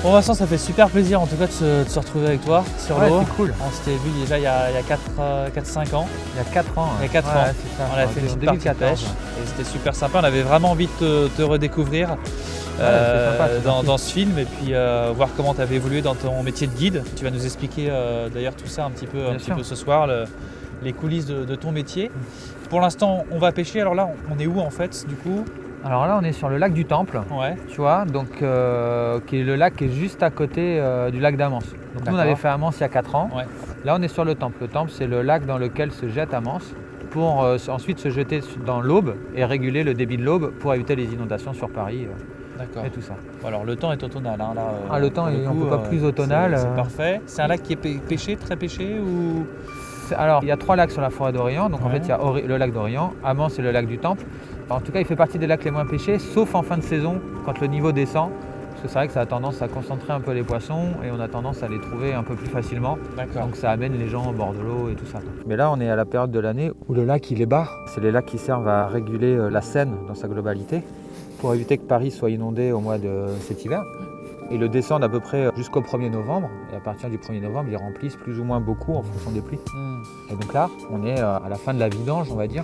Bon Vincent, ça fait super plaisir en tout cas de se retrouver avec toi sur l'eau. C'est cool. On s'était vu déjà il y a 4-5 ans. Il y a 4 ans. Il y a 4 ans. C'est ça. On a fait une petite partie de pêche et c'était super sympa. On avait vraiment envie de te redécouvrir dans ce film et puis voir comment tu avais évolué dans ton métier de guide. Tu vas nous expliquer d'ailleurs tout ça un petit peu ce soir, les coulisses de ton métier. Pour l'instant, on va pêcher. Alors là, on est où en fait du coup ? Alors là, on est sur le lac du Temple, tu vois, donc, qui est le lac qui est juste à côté du lac d'Amance. Donc nous, on avait fait Amance il y a 4 ans. Ouais. Là, on est sur le Temple. Le Temple, c'est le lac dans lequel se jette Amance pour ensuite se jeter dans l'Aube et réguler le débit de l'Aube pour éviter les inondations sur Paris et tout ça. Bon, alors le temps est automnal. Hein, là, le temps, on ne peut pas plus automnal. C'est parfait. C'est un lac qui est pêché, très pêché ou... Alors, il y a 3 lacs sur la forêt d'Orient. Donc en fait, il y a le lac d'Orient, Amance et le lac du Temple. En tout cas, il fait partie des lacs les moins pêchés, sauf en fin de saison, quand le niveau descend. Parce que c'est vrai que ça a tendance à concentrer un peu les poissons et on a tendance à les trouver un peu plus facilement. Donc ça amène les gens au bord de l'eau et tout ça. Mais là, on est à la période de l'année où le lac il est bas. C'est les lacs qui servent à réguler la Seine dans sa globalité pour éviter que Paris soit inondé au mois de cet hiver. Ils le descendent à peu près jusqu'au 1er novembre. Et à partir du 1er novembre, ils remplissent plus ou moins beaucoup en fonction des pluies. Et donc là, on est à la fin de la vidange, on va dire.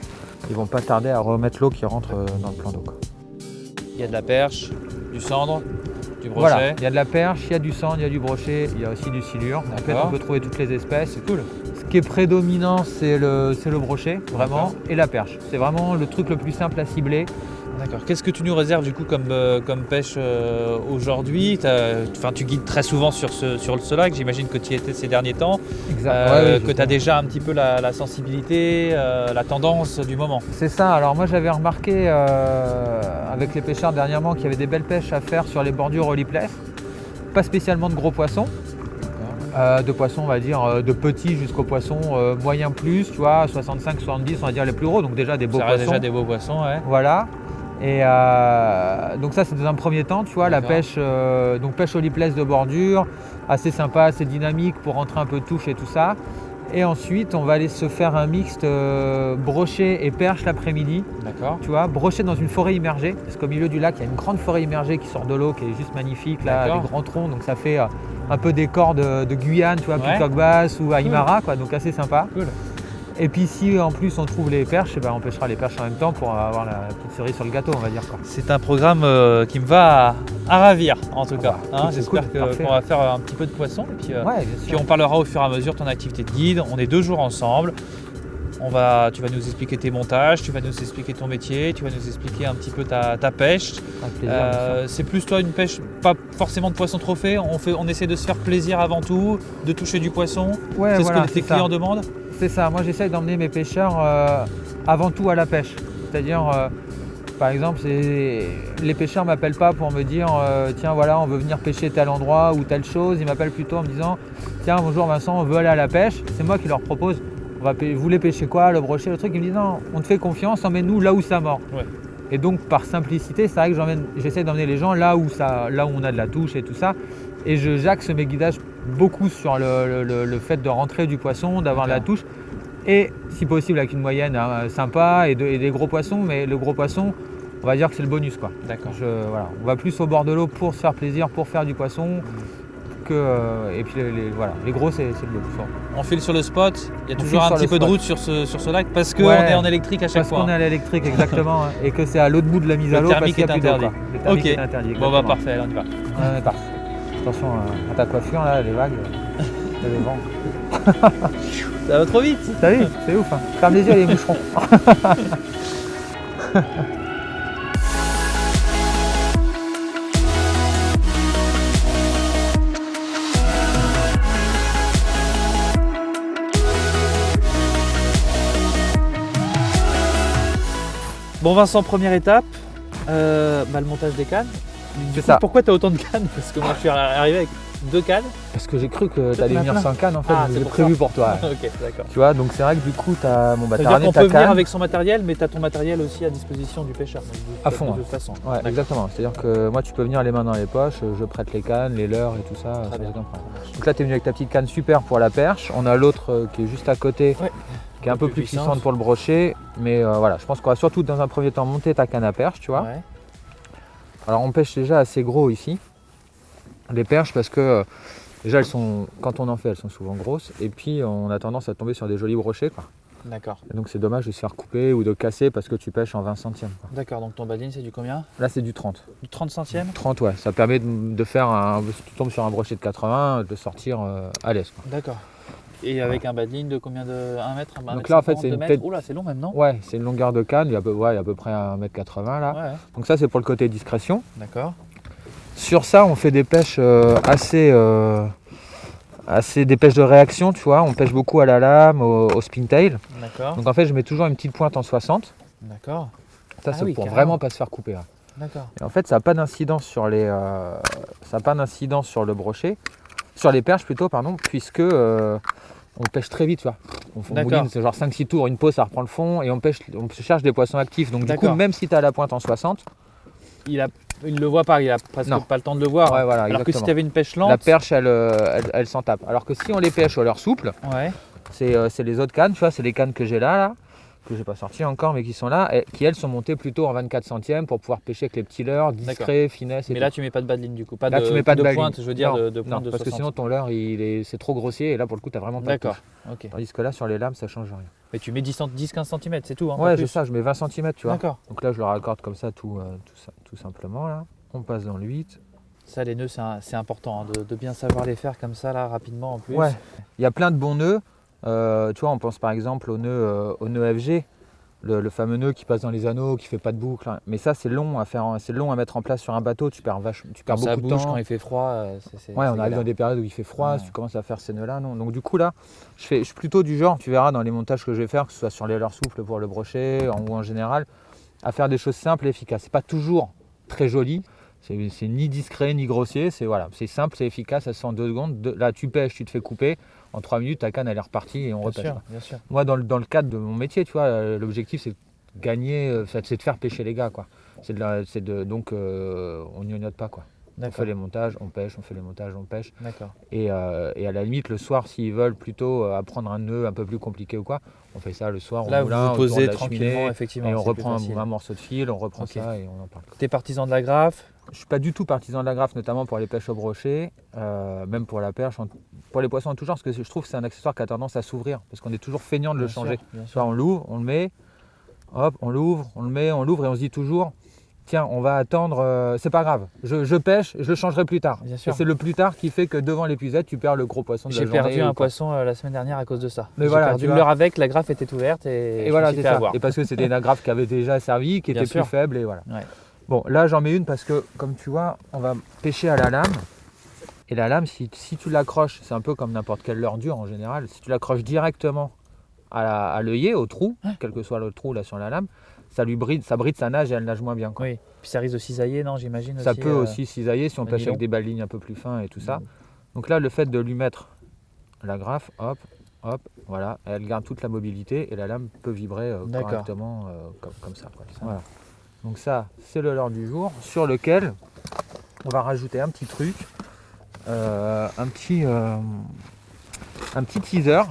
Ils vont pas tarder à remettre l'eau qui rentre dans le plan d'eau. Il y a de la perche, du cendre, du brochet. Voilà, il y a de la perche, il y a du cendre, il y a du brochet, il y a aussi du silure. En fait, on peut trouver toutes les espèces. C'est cool. Ce qui est prédominant, c'est le brochet, vraiment, et la perche. C'est vraiment le truc le plus simple à cibler. D'accord. Qu'est-ce que tu nous réserves du coup comme pêche aujourd'hui ? Tu guides très souvent sur ce lac, j'imagine que tu y étais ces derniers temps. Exact. Que tu as déjà un petit peu la sensibilité, la tendance du moment. C'est ça. Alors moi j'avais remarqué avec les pêcheurs dernièrement qu'il y avait des belles pêches à faire sur les bordures au lipless. Pas spécialement de gros poissons. De poissons on va dire de petits jusqu'aux poissons moyens plus, tu vois, 65, 70 on va dire les plus gros, donc déjà des beaux poissons. Ça déjà des beaux poissons, ouais. Voilà. Et donc ça c'est dans un premier temps, tu vois, la pêche, donc pêche au lipless de bordure, assez sympa, assez dynamique pour rentrer un peu de touche et tout ça. Et ensuite on va aller se faire un mixte brochet et perche l'après-midi. D'accord. Tu vois, brochet dans une forêt immergée, parce qu'au milieu du lac il y a une grande forêt immergée qui sort de l'eau, qui est juste magnifique, là, des grands troncs, donc ça fait un peu décor de Guyane, tu vois, Peacock Bass ou Aymara, quoi, donc assez sympa. Cool. Et puis si en plus on trouve les perches, on pêchera les perches en même temps pour avoir la petite cerise sur le gâteau, on va dire, quoi. C'est un programme qui me va à ravir en tout cas. J'espère qu'on va faire un petit peu de poisson et puis on parlera au fur et à mesure de ton activité de guide. On est 2 jours ensemble. Tu vas nous expliquer tes montages, tu vas nous expliquer ton métier, tu vas nous expliquer un petit peu ta pêche. Avec plaisir, c'est plus toi une pêche, pas forcément de poisson trophée, on essaie de se faire plaisir avant tout, de toucher du poisson. C'est ce que tes clients demandent. C'est ça, moi j'essaye d'emmener mes pêcheurs avant tout à la pêche. C'est-à-dire, par exemple, les pêcheurs ne m'appellent pas pour me dire tiens voilà on veut venir pêcher tel endroit ou telle chose. Ils m'appellent plutôt en me disant tiens bonjour Vincent, on veut aller à la pêche. C'est moi qui leur propose, vous voulez pêcher quoi, le brochet, le truc. Ils me disent non, on te fait confiance, emmène-nous là où ça mord. Ouais. Et donc par simplicité, c'est vrai que j'essaie d'emmener les gens là où on a de la touche et tout ça. Et j'axe mes guidages beaucoup sur le fait de rentrer du poisson, d'avoir la touche. Et si possible avec une moyenne sympa et des gros poissons. Mais le gros poisson, on va dire que c'est le bonus, quoi. D'accord. On va plus au bord de l'eau pour se faire plaisir, pour faire du poisson. Et puis les gros, c'est le bonus. On file sur le spot, il y a toujours un petit peu de route sur ce lac parce qu'on est en électrique à chaque fois. Parce qu'on est à l'électrique, exactement. Et que c'est à l'autre bout de la mise à l'eau parce qu'il n'y a plus d'eau. Le thermique est interdit. Bon parfait, on y va. Parfait. Attention à ta coiffure, là, les vagues, le vent. Ça va trop vite. T'as vu, c'est ouf. Ferme les yeux, les moucherons. Bon Vincent, première étape, le montage des cannes. C'est ça. Pourquoi tu as autant de cannes ? Parce que moi je suis arrivé avec 2 cannes. Parce que j'ai cru que tu allais venir sans canne en fait, j'ai prévu pour toi. Ok, d'accord. Tu vois, donc c'est vrai que du coup, t'as ramené ta canne. On peut venir avec son matériel, mais tu as ton matériel aussi à disposition du pêcheur. À fond. De toute façon. Ouais, exactement. C'est-à-dire que moi, tu peux venir les mains dans les poches, je prête les cannes, les leurres et tout ça. Donc là, tu es venu avec ta petite canne super pour la perche. On a l'autre qui est juste à côté, qui est un peu plus puissante pour le brochet. Mais voilà, je pense qu'on va surtout dans un premier temps monter ta canne à perche, tu vois. Ouais. Alors on pêche déjà assez gros ici. Les perches parce que déjà quand on en fait, elles sont souvent grosses et puis on a tendance à tomber sur des jolis brochets, quoi. D'accord. Et donc c'est dommage de se faire couper ou de casser parce que tu pêches en 20 centièmes, quoi. D'accord, donc ton badine c'est du combien? Là c'est du 30. Du 30 centièmes? 30, ouais, ça permet de faire si tu tombes sur un brochet de 80, de sortir à l'aise, quoi. D'accord. Et avec un badine de combien de 1 mètre, 1 Donc là en fait 2 c'est une mètres. tête. Oula, c'est long même, non? Ouais, c'est une longueur de canne, il y a à peu près 1,80 m là. Ouais, Donc ça c'est pour le côté discrétion. d'accord. Sur ça on fait des pêches assez des pêches de réaction, tu vois. On pêche beaucoup à la lame, au spintail. D'accord. Donc en fait je mets toujours une petite pointe en 60. D'accord. Ça Ah c'est oui, pour carrément. vraiment pas se faire couper, là. D'accord. Et en fait ça n'a pas d'incidence sur sur le brochet, sur les perches plutôt, pardon, puisque on pêche très vite, tu vois. On D'accord. mouline, c'est genre 5-6 tours, une pause, ça reprend le fond et on se cherche des poissons actifs. Donc du coup, D'accord. même si tu as la pointe en 60, Il le voit pas, il a presque Non. pas le temps de le voir. ouais, voilà, Alors que si exactement. tu avais une pêche lente. La perche, elle s'en tape. Alors que si on les pêche au leurre souple, Ouais. c'est les autres cannes, tu vois, c'est les cannes que j'ai là, que j'ai pas sorties encore, mais qui sont là, et qui elles sont montées plutôt en 24 centièmes pour pouvoir pêcher avec les petits leurres, discrets, finesse. Et Mais tout. là tu mets pas de badline du coup, pas Là, de, tu mets pas de pointe, badline. je veux dire, Non, de non, pointe de parce que 60. sinon ton leurre c'est trop grossier et là pour le coup t'as vraiment pas de D'accord. touche. Ok. Tandis que là sur les lames ça change rien. Mais tu mets 10-15 cm, c'est tout, hein, pas Ouais, plus. c'est ça, je mets 20 cm, tu vois. D'accord. Donc là je le raccorde comme ça tout simplement là. On passe dans le 8. Ça, les nœuds, c'est important, hein, de bien savoir les faire comme ça, là, rapidement en plus. Ouais. Il y a plein de bons nœuds. Tu vois, on pense par exemple au nœud FG, le fameux nœud qui passe dans les anneaux, qui fait pas de boucle, hein. Mais ça c'est long à mettre en place sur un bateau, tu perds Quand ça beaucoup de bouge, temps. quand il fait froid, Ouais, on arrive dans des périodes où il fait froid, Ouais. si tu commences à faire ces nœuds-là, non. Donc du coup là, je suis plutôt du genre, tu verras dans les montages que je vais faire, que ce soit sur les leurres souples pour le brochet ou en général, à faire des choses simples et efficaces. C'est pas toujours très joli, c'est ni discret ni grossier, c'est simple, c'est efficace, ça se fait en 2 secondes. Là tu pêches, tu te fais couper, en 3 minutes ta canne elle est repartie et on repêche. sûr, bien sûr. Moi dans le cadre de mon métier, tu vois, l'objectif c'est de gagner, c'est de faire pêcher les gars, quoi. Donc on n'y note pas, quoi. On D'accord. fait les montages, on pêche, on fait les montages, on pêche. D'accord. Et à la limite, le soir, s'ils veulent plutôt apprendre un nœud un peu plus compliqué ou quoi, on fait ça le soir au Là, vous moulin, vous autour de posez la tranquillement, cheminée, effectivement. et on c'est plus reprend facile. un morceau de fil, on reprend Ok. ça et on en parle. T'es partisan de la graffe? Je suis pas du tout partisan de la graffe, notamment pour les pêches au brochet, même pour la perche, pour les poissons en tout genre, parce que je trouve que c'est un accessoire qui a tendance à s'ouvrir, parce qu'on est toujours feignant de le Bien sûr, changer. bien sûr. Soit on l'ouvre, on le met, hop, on l'ouvre, on le met, on l'ouvre, et on se dit toujours, tiens, on va attendre, c'est pas grave, je pêche, je le changerai plus tard. Bien sûr. Et c'est le plus tard qui fait que devant l'épuisette, tu perds le gros poisson de la J'ai journée. perdu ou un quoi. poisson la semaine dernière à cause de ça. Mais J'ai voilà, perdu tu le vois. leurre avec, la graffe était ouverte et je voilà, me suis c'est fait ça. avoir. Et parce que c'était une agrafe qui avait déjà servi, qui Bien était sûr. plus faible, et voilà. Ouais. Bon, là j'en mets une parce que, comme tu vois, on va pêcher à la lame. Et la lame, si tu l'accroches, c'est un peu comme n'importe quelle leurre dure en général, si tu l'accroches directement à l'œillet, au trou, quel que soit le trou là sur la lame, ça bride sa nage et elle nage moins bien, quoi. Oui. Puis ça risque de cisailler, non, j'imagine Ça aussi. peut aussi cisailler si on le pêche nylon. avec des balles-lignes un peu plus fins et tout ça. Mm. Donc là, le fait de lui mettre la graffe, hop, hop, voilà, elle garde toute la mobilité et la lame peut vibrer D'accord. correctement comme ça, quoi. Voilà. Donc ça, c'est le leurre du jour sur lequel on va rajouter un petit truc, un petit teaser,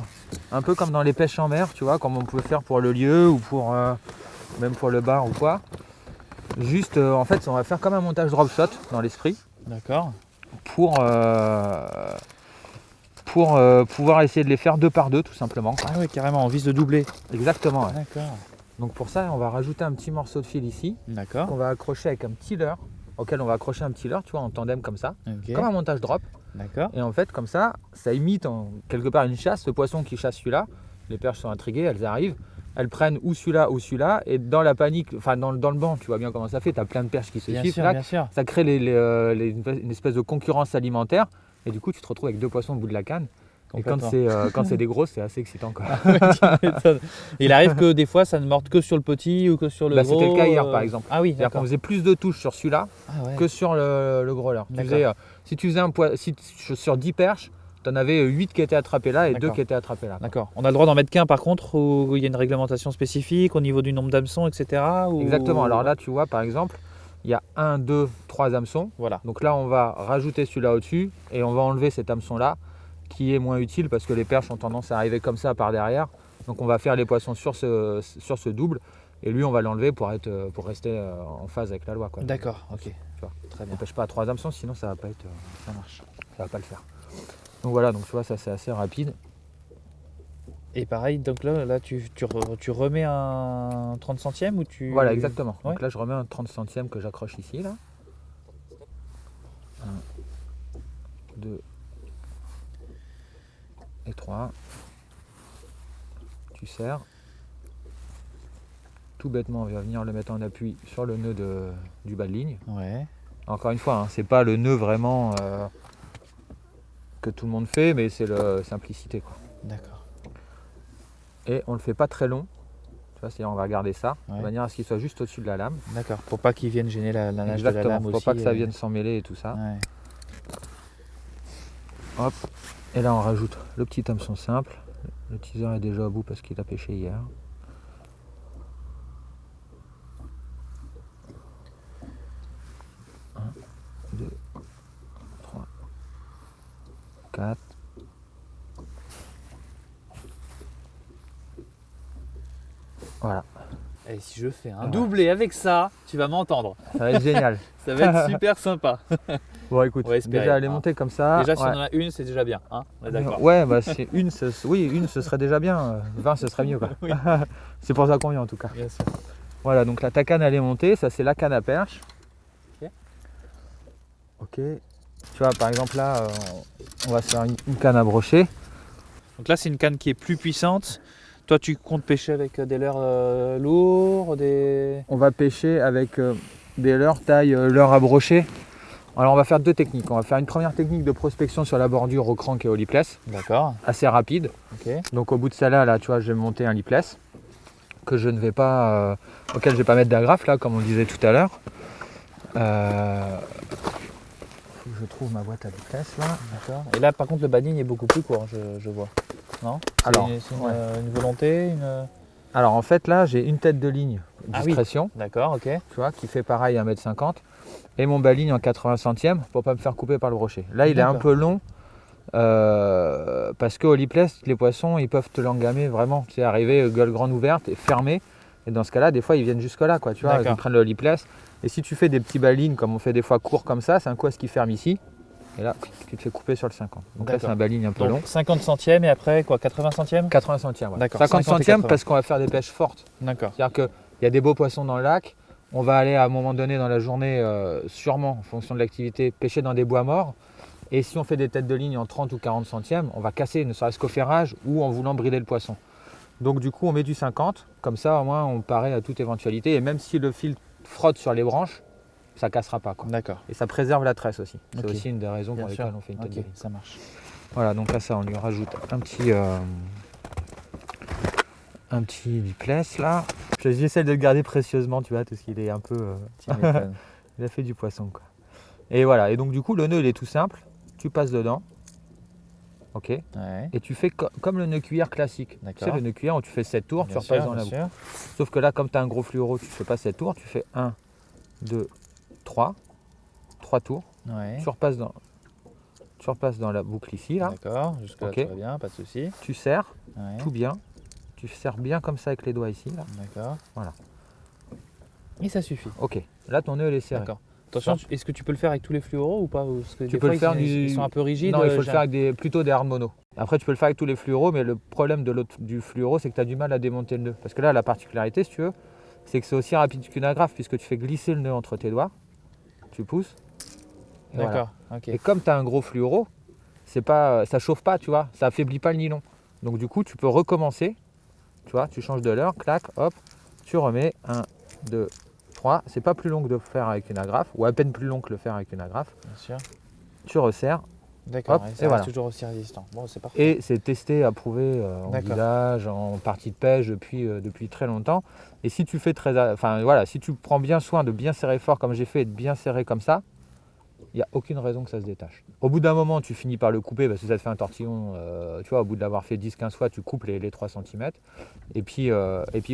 un peu comme dans les pêches en mer, tu vois, comme on peut faire pour le lieu ou pour même pour le bar ou quoi. Juste, en fait, on va faire comme un montage drop shot dans l'esprit D'accord. pour pouvoir essayer de les faire 2 par 2 tout simplement. Ah oui, carrément, on vise de doubler. Exactement. Ouais. D'accord. Donc pour ça, on va rajouter un petit morceau de fil ici D'accord. qu'on va accrocher avec un petit leurre, auquel on va accrocher un petit leurre, tu vois, en tandem comme ça, Ok. comme un montage drop. D'accord. Et en fait, comme ça imite quelque part une chasse, ce poisson qui chasse celui-là. Les perches sont intriguées, elles arrivent, elles prennent ou celui-là, et dans la panique, enfin dans le banc, tu vois bien comment ça fait, tu as plein de perches qui se Bien suivent, sûr, là, bien sûr. ça crée une espèce de concurrence alimentaire, et du coup tu te retrouves avec 2 poissons au bout de la canne. Et quand c'est des grosses, c'est assez excitant, quoi. Tu m'étonnes. Il arrive que des fois ça ne morde que sur le petit ou que sur le Bah, gros. c'était le cas hier, par exemple. Ah oui, C'est-à-dire qu'on d'accord. faisait plus de touches sur celui-là Ah ouais. que sur le gros leurre. D'accord. Si tu faisais sur 10 perches, tu en avais 8 qui étaient attrapées là et 2 D'accord. qui étaient attrapées là. D'accord. On a le droit d'en mettre qu'un par contre où il y a une réglementation spécifique au niveau du nombre d'hameçons, etc. ou- Exactement. Alors là, tu vois, par exemple, il y a 1, 2, 3 hameçons. Voilà. Donc là, on va rajouter celui-là au-dessus et on va enlever cet hameçon-là qui est moins utile parce que les perches ont tendance à arriver comme ça par derrière. Donc on va faire les poissons sur ce double Et lui, on va l'enlever pour rester en phase avec la loi, quoi. D'accord, ok. Tu vois. Très On bien. pêche pas à 3 hameçons, sinon ça va pas être, Ça marche. ça va pas le faire. Donc voilà, donc tu vois, ça c'est assez rapide. Et pareil, donc là tu remets un 30 centièmes ou tu. Voilà, exactement. Ouais. Donc là, je remets un 30 centièmes que j'accroche ici, là. 1, 2 et 3. Tu serres. Tout bêtement, on va venir le mettre en appui sur le nœud du bas de ligne. Ouais. Encore une fois, hein, c'est pas le nœud vraiment que tout le monde fait, mais c'est la simplicité, quoi. D'accord. Et on le fait pas très long. Tu vois, c'est-à-dire on va garder ça, Ouais. de manière à ce qu'il soit juste au-dessus de la lame. D'accord. Pour pas qu'ils viennent gêner la nage de la Exactement, lame faut aussi. pas que ça vienne s'en mêler et tout ça. Ouais. Hop. Et là on rajoute le petit hameçon simple. Le teaser est déjà au bout parce qu'il a pêché hier. 1, 2, 3, 4. Voilà, Et si je fais un Voilà. doublé avec ça, tu vas m'entendre. ça va être génial. Ça va être super sympa. Bon écoute, On va espérer, déjà elle est hein. montée comme ça. Déjà, si ouais. on en a une, c'est déjà bien. Hein, on est d'accord. Ouais, bah c'est une, une ce serait déjà bien. 20 ce serait mieux, quoi. Oui. C'est pour ça qu'on vient en tout cas. Bien sûr. Voilà, donc ta canne elle est montée, ça c'est la canne à perche. Ok. Ok. Tu vois, par exemple là, on va se faire une canne à brocher. Donc là, c'est une canne qui est plus puissante. Toi, tu comptes pêcher avec des leurres lourds, des. On va pêcher avec des leurres taille leurre à brocher. Alors on va faire deux techniques. On va faire une première technique de prospection sur la bordure au crank et au lipless, D'accord. assez rapide. Ok. Donc au bout de celle-là, là, tu vois, je vais monter un lipless que je ne vais pas, auquel je ne vais pas mettre d'agrafe là, comme on disait tout à l'heure. Faut que je trouve ma boîte à lipless là. D'accord. Et là, par contre, le banning est beaucoup plus court, je vois. Non. Alors, C'est une, ouais. une volonté, Alors en fait là, j'ai une tête de ligne Ah oui. discrétion, D'accord, ok. tu vois, qui fait pareil 1,50 m et mon baligne en 80 centièmes pour pas me faire couper par le brochet. Là, il est un D'accord. peu long. Parce qu'au lipless, les poissons ils peuvent te l'engamer vraiment, c'est arriver gueule grande ouverte et fermée. Et dans ce cas-là, des fois ils viennent jusque là, quoi, tu vois, D'accord. ils prennent le lipless. Et si tu fais des petits balines comme on fait des fois courts comme ça, c'est un coup à ce qui ferme ici. Et là, tu te fais couper sur le 50. Donc là, D'accord. c'est un baligne un peu long. Donc 50 centièmes et après quoi, 80 centièmes. 80 centièmes. Ouais. D'accord, 50 50 et centièmes 80. parce qu'on va faire des pêches fortes. D'accord. C'est-à-dire qu'il y a des beaux poissons dans le lac. On va aller à un moment donné dans la journée, sûrement en fonction de l'activité, pêcher dans des bois morts. Et si on fait des têtes de ligne en 30 ou 40 centièmes, on va casser ne serait-ce qu'au ferrage ou en voulant brider le poisson. Donc du coup, on met du 50. Comme ça, au moins, on paraît à toute éventualité. Et même si le fil frotte sur les branches, ça cassera pas, quoi. D'accord. Et ça préserve la tresse aussi. C'est Ok. aussi une des raisons Bien pour sûr. lesquelles on fait une tête Ok, de ligne. ça marche. Voilà, donc là, ça, on lui rajoute un petit lipless là. J'essaie de le garder précieusement, tu vois, parce qu'il est un peu. Tu m'étonnes. Il a fait du poisson, quoi. Et voilà, et donc du coup, le nœud, il est tout simple. Tu passes dedans. Ok. Ouais. Et tu fais comme le nœud cuillère classique. Tu sais, D'accord. le nœud cuillère où tu fais 7 tours, Bien tu sûr, repasses dans bien la boucle. sûr. Sauf que là, comme tu as un gros fluoro, tu ne fais pas 7 tours, tu fais 1, 2, 3. 3 tours. Ouais. Tu repasses dans la boucle ici, là. D'accord. Jusque là, Ok. tout va bien, pas de souci. Tu serres Ouais. tout bien. Tu serres bien comme ça avec les doigts ici, là. D'accord. Voilà. Et ça suffit. Ok. Là, ton nœud, il est serré. D'accord. Attention, est-ce que tu peux le faire avec tous les fluoros ou pas? Parce que Tu des peux fois, le faire ils sont un peu rigides. Non, il faut le j'ai- faire avec plutôt des hard mono. Après, tu peux le faire avec tous les fluoros, mais le problème du fluoro, c'est que tu as du mal à démonter le nœud. Parce que là, la particularité, si tu veux, c'est que c'est aussi rapide qu'une agrafe, puisque tu fais glisser le nœud entre tes doigts, tu pousses. Et voilà. D'accord. Ok. Et comme tu as un gros fluoro, ça chauffe pas, tu vois, ça affaiblit pas le nylon. Donc du coup, tu peux recommencer, tu vois, tu changes de leurre, clac, hop, tu remets 1, 2, 3. C'est pas plus long que de faire avec une agrafe, ou à peine plus long que le faire avec une agrafe. Bien sûr. Tu resserres, D'accord. Hop, Et et ça reste voilà. toujours aussi résistant. Bon, c'est parfait. et c'est testé, approuvé en D'accord. guidage, en partie de pêche depuis très longtemps. Et si tu fais si tu prends bien soin de bien serrer fort comme j'ai fait et de bien serrer comme ça, il n'y a aucune raison que ça se détache. Au bout d'un moment, tu finis par le couper parce que ça te fait un tortillon. Tu vois, au bout de l'avoir fait 10-15 fois, tu coupes les 3 cm. Et puis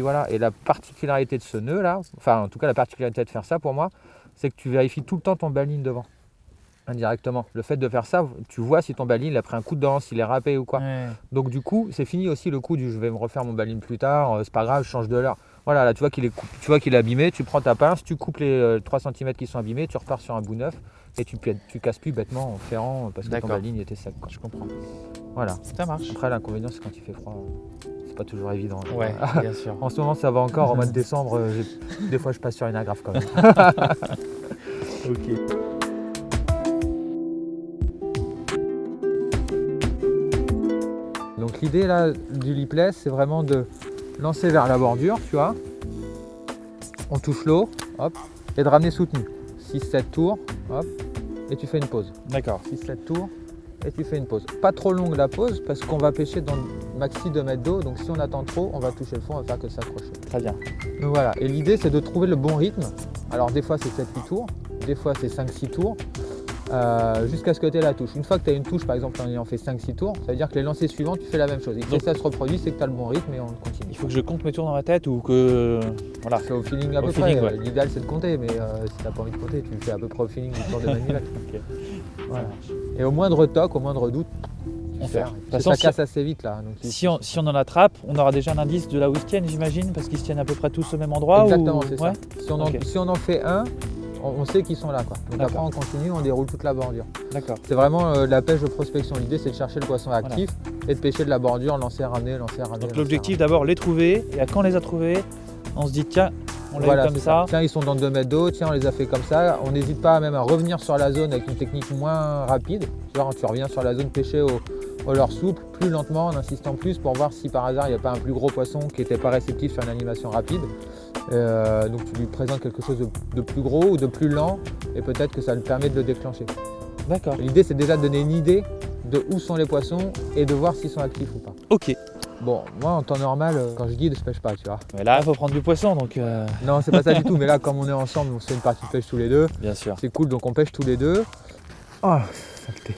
voilà. Et la particularité de ce nœud là, enfin en tout cas la particularité de faire ça pour moi, c'est que tu vérifies tout le temps ton baline devant. Indirectement. Le fait de faire ça, tu vois si ton baline il a pris un coup de dent, s'il est râpé ou quoi. Ouais. Donc du coup, c'est fini aussi le coup du je vais me refaire mon baline plus tard, c'est pas grave, je change de leurre. Voilà, là tu vois qu'il est abîmé, tu prends ta pince, tu coupes les 3 cm qui sont abîmés, tu repars sur un bout neuf et tu casses plus bêtement en ferrant parce que la ligne était sec. Je comprends. Voilà. Ça marche. Après l'inconvénient c'est quand il fait froid, c'est pas toujours évident. Ouais, bien sûr. En ce moment ça va encore, en mois de décembre, des fois je passe sur une agrafe quand même. Ok. Donc l'idée là du lipless c'est vraiment de lancer vers la bordure, tu vois. On touche l'eau, hop, et de ramener soutenu. 6-7 tours, hop, et tu fais une pause. D'accord. 6-7 tours, et tu fais une pause. Pas trop longue la pause, parce qu'on va pêcher dans maxi 2 mètres d'eau, donc si on attend trop, on va toucher le fond, on va faire que s'accrocher. Très bien. Donc voilà, et l'idée c'est de trouver le bon rythme. Alors des fois c'est 7-8 tours, des fois c'est 5-6 tours, jusqu'à ce que tu aies la touche. Une fois que tu as une touche, par exemple en ayant fait 5-6 tours, ça veut dire que les lancers suivants, tu fais la même chose. Et si ça se reproduit, c'est que tu as le bon rythme et on continue. Il faut que je compte mes tours dans ma tête ou que... Voilà. C'est au feeling à peu feeling, près. ouais. L'idéal c'est de compter, mais si tu n'as pas envie de compter, tu le fais à peu près au feeling du tour de manivelle. Ok. Voilà. Et au moindre toc, au moindre doute, On fait. De toute ça façon, casse assez vite là. Donc, si on en attrape, on aura déjà un indice de là où ils se tiennent, j'imagine, parce qu'ils se tiennent à peu près tous au même endroit. Exactement, ou... c'est ouais. ça. Si on en fait un, on sait qu'ils sont là, quoi. Donc après on continue, on déroule toute la bordure. D'accord. C'est vraiment la pêche de prospection. L'idée c'est de chercher le poisson actif et de pêcher de la bordure, lancer, ramener, lancer, ramener. Donc l'objectif d'abord les trouver, et quand on les a trouvés, on se dit tiens, on l'a eu comme ça. Tiens, ils sont dans 2 mètres d'eau, tiens, on les a fait comme ça. On n'hésite pas même à revenir sur la zone avec une technique moins rapide. Genre tu reviens sur la zone pêchée au leurre souple, plus lentement, en insistant plus pour voir si par hasard il n'y a pas un plus gros poisson qui n'était pas réceptif sur une animation rapide. Donc tu lui présentes quelque chose de plus gros ou de plus lent et peut-être que ça lui permet de le déclencher. D'accord. L'idée c'est déjà de donner une idée de où sont les poissons et de voir s'ils sont actifs ou pas. Ok. Bon, moi en temps normal, quand je guide, je pêche pas, tu vois. Mais là, il faut prendre du poisson, donc... Non, c'est pas ça du tout, mais là, comme on est ensemble, on se fait une partie de pêche tous les deux. Bien sûr. C'est cool, donc on pêche tous les deux. Oh, saleté.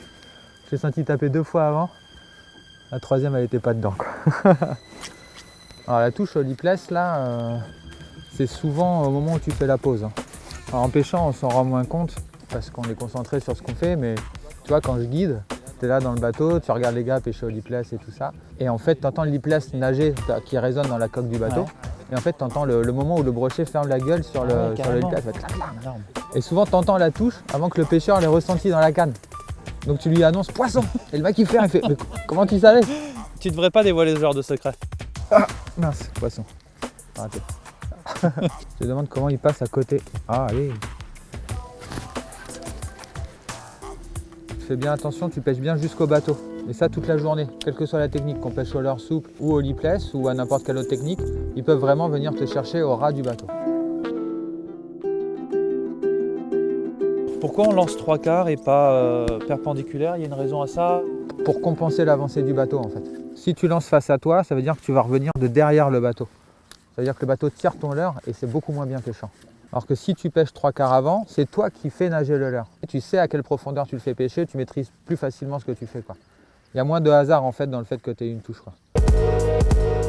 J'ai senti taper 2 fois avant. La troisième, elle était pas dedans, quoi. Alors la touche au lipless, là, c'est souvent au moment où tu fais la pause. Alors, en pêchant, on s'en rend moins compte parce qu'on est concentré sur ce qu'on fait, mais tu vois, quand je guide, tu es là dans le bateau, tu regardes les gars pêcher au lipless et tout ça. Et en fait, tu entends le lipless nager qui résonne dans la coque du bateau. Ouais. Et en fait, tu entends le moment où le brochet ferme la gueule sur le lipless. Et souvent, tu entends la touche avant que le pêcheur l'ait ressenti dans la canne. Donc tu lui annonces poisson. Et le mec il fait, mais comment tu savais? Tu devrais pas dévoiler ce genre de secret. Ah, mince, poisson. Raté. Je te demande comment il passe à côté. Ah, allez. Fais bien attention, tu pêches bien jusqu'au bateau. Et ça toute la journée, quelle que soit la technique, qu'on pêche au leurre souple ou au lipless ou à n'importe quelle autre technique, ils peuvent vraiment venir te chercher au ras du bateau. Pourquoi on lance 3/4 et pas perpendiculaire? Il y a une raison à ça? Pour compenser l'avancée du bateau en fait. Si tu lances face à toi, ça veut dire que tu vas revenir de derrière le bateau. Ça veut dire que le bateau tire ton leurre et c'est beaucoup moins bien pêchant. Alors que si tu pêches 3/4 avant, c'est toi qui fais nager le leurre. Et tu sais à quelle profondeur tu le fais pêcher, tu maîtrises plus facilement ce que tu fais, quoi. Il y a moins de hasard en fait dans le fait que tu aies une touche, quoi.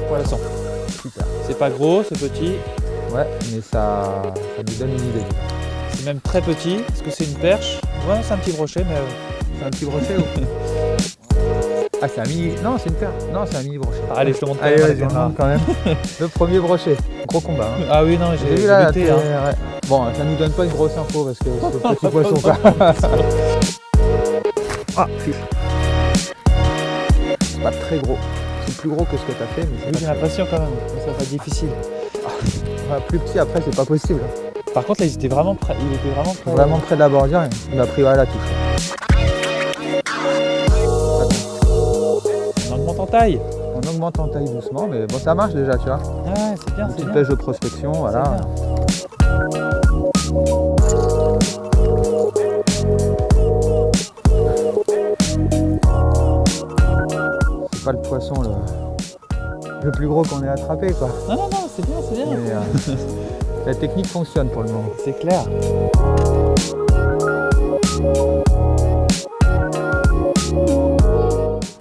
Poisson. Super. C'est pas gros, c'est petit. Ouais, mais ça nous donne une idée. C'est même très petit. Est-ce que c'est une perche? Ouais, c'est un petit brochet, mais... C'est un petit brochet ou... Ah, c'est un mini... Non, c'est une perche. Non, c'est un mini brochet. Allez, je te montre quand Allez, même. vas-y, on montre quand même. Le premier brochet. Gros combat. Hein. Ah oui, non, j'ai vu là, lutté, hein. Ouais. Bon, ça nous donne pas une grosse info parce que c'est le petit poisson, quoi. Ah, c'est pas très gros. C'est plus gros que ce que tu as fait, mais oui, j'ai l'impression quand même que ça va être difficile. Plus petit après, c'est pas possible. Par contre, là, il était vraiment près. Vraiment près de la bordure, il m'a pris à la touche. On augmente en taille. On augmente en taille doucement, mais bon, ça marche déjà, tu vois. Ah ouais, c'est bien, c'est Une bien. pêche de prospection, voilà. C'est pas le poisson le plus gros qu'on ait attrapé, quoi. Non, c'est bien, c'est bien. Mais, la technique fonctionne pour le moment. C'est clair.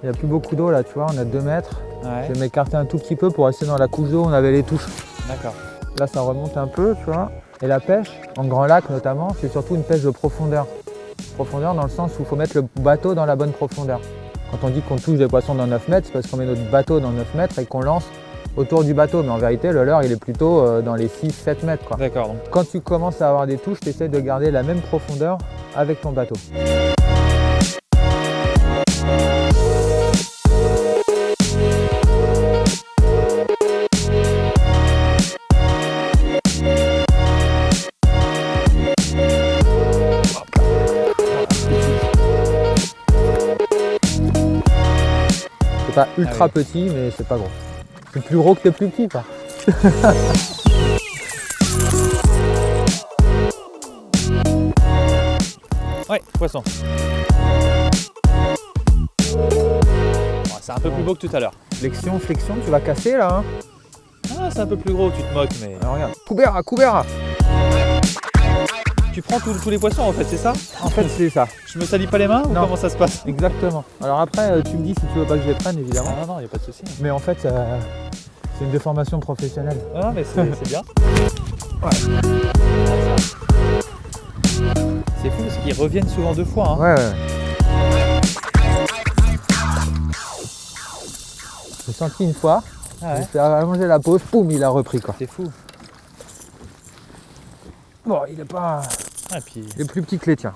Il n'y a plus beaucoup d'eau là, tu vois, on a 2 mètres. Ouais. Je vais m'écarter un tout petit peu pour rester dans la couche d'eau, on avait les touches. D'accord. Là ça remonte un peu, tu vois. Et la pêche, en grand lac notamment, c'est surtout une pêche de profondeur. Profondeur dans le sens où il faut mettre le bateau dans la bonne profondeur. Quand on dit qu'on touche des poissons dans 9 mètres, c'est parce qu'on met notre bateau dans 9 mètres et qu'on lance autour du bateau. Mais en vérité, le leurre, il est plutôt dans les 6-7 mètres, quoi. D'accord. Donc, Quand tu commences à avoir des touches, tu essaies de garder la même profondeur avec ton bateau. C'est pas ultra petit, mais c'est pas gros. C'est plus gros que tes plus petits, quoi. ouais, poisson. C'est un peu plus beau que tout à l'heure. Flexion, flexion, tu vas casser là, hein. Ah, c'est un peu plus gros, tu te moques, mais... Alors regarde, Kubera, Kubera. Tu prends tous les poissons en fait, c'est ça? En fait, c'est ça. Je me salis pas les mains ou Non. comment ça se passe? Exactement. Alors après, tu me dis si tu veux pas que je les prenne, évidemment. Ah non, il n'y a pas de souci. Mais en fait, c'est une déformation professionnelle. Ah, mais c'est bien. Ouais. C'est fou parce qu'ils reviennent souvent 2 fois. Hein. Ouais. J'ai senti une fois, Ah ouais. j'ai fait allonger la pause, poum, il a repris, quoi. C'est fou. Bon, il est pas... Ah, et puis, Il est plus petit que les tiens.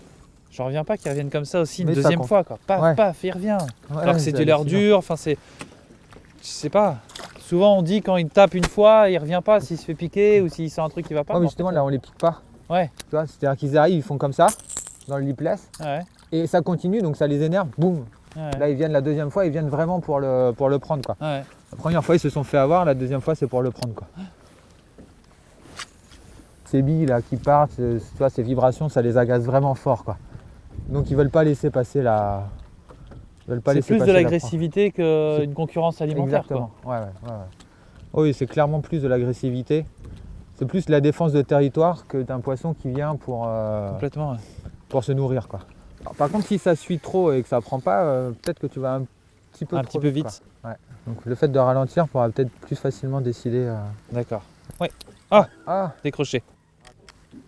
j'en reviens pas qu'ils reviennent comme ça aussi une Mais ça deuxième compte. fois. Quoi. Paf, Ouais. paf, il revient. Ouais, Alors que c'est du leurre hallucinant. dur, enfin c'est... Je sais pas. Souvent on dit quand il tape une fois, il revient pas s'il se fait piquer ou s'il sent un truc qui va pas. Ouais, mais en justement, fait, là, on les pique pas. Ouais. Tu vois, c'est-à-dire qu'ils arrivent, ils font comme ça, dans le lipless, Ouais. et ça continue, donc ça les énerve, boum. Ouais. Là, ils viennent la deuxième fois, ils viennent vraiment pour le prendre, quoi. Ouais. La première fois, ils se sont fait avoir, la deuxième fois, c'est pour le prendre, quoi. Ces billes là qui partent, tu vois, ces vibrations, ça les agace vraiment fort, quoi. Donc ils veulent pas laisser passer la. Ils veulent pas C'est laisser plus passer de la l'agressivité qu'une concurrence proie. alimentaire. Exactement. Ouais. Oui, c'est clairement plus de l'agressivité. C'est plus la défense de territoire que d'un poisson qui vient Quoi. Complètement. Ouais. pour se nourrir, quoi. Alors, par contre, si ça suit trop et que ça prend pas, peut-être que tu vas un petit peu Un trop petit peu vite. quoi. Ouais. Donc le fait de ralentir pourra peut-être plus facilement décider. D'accord. Ah, Décroché.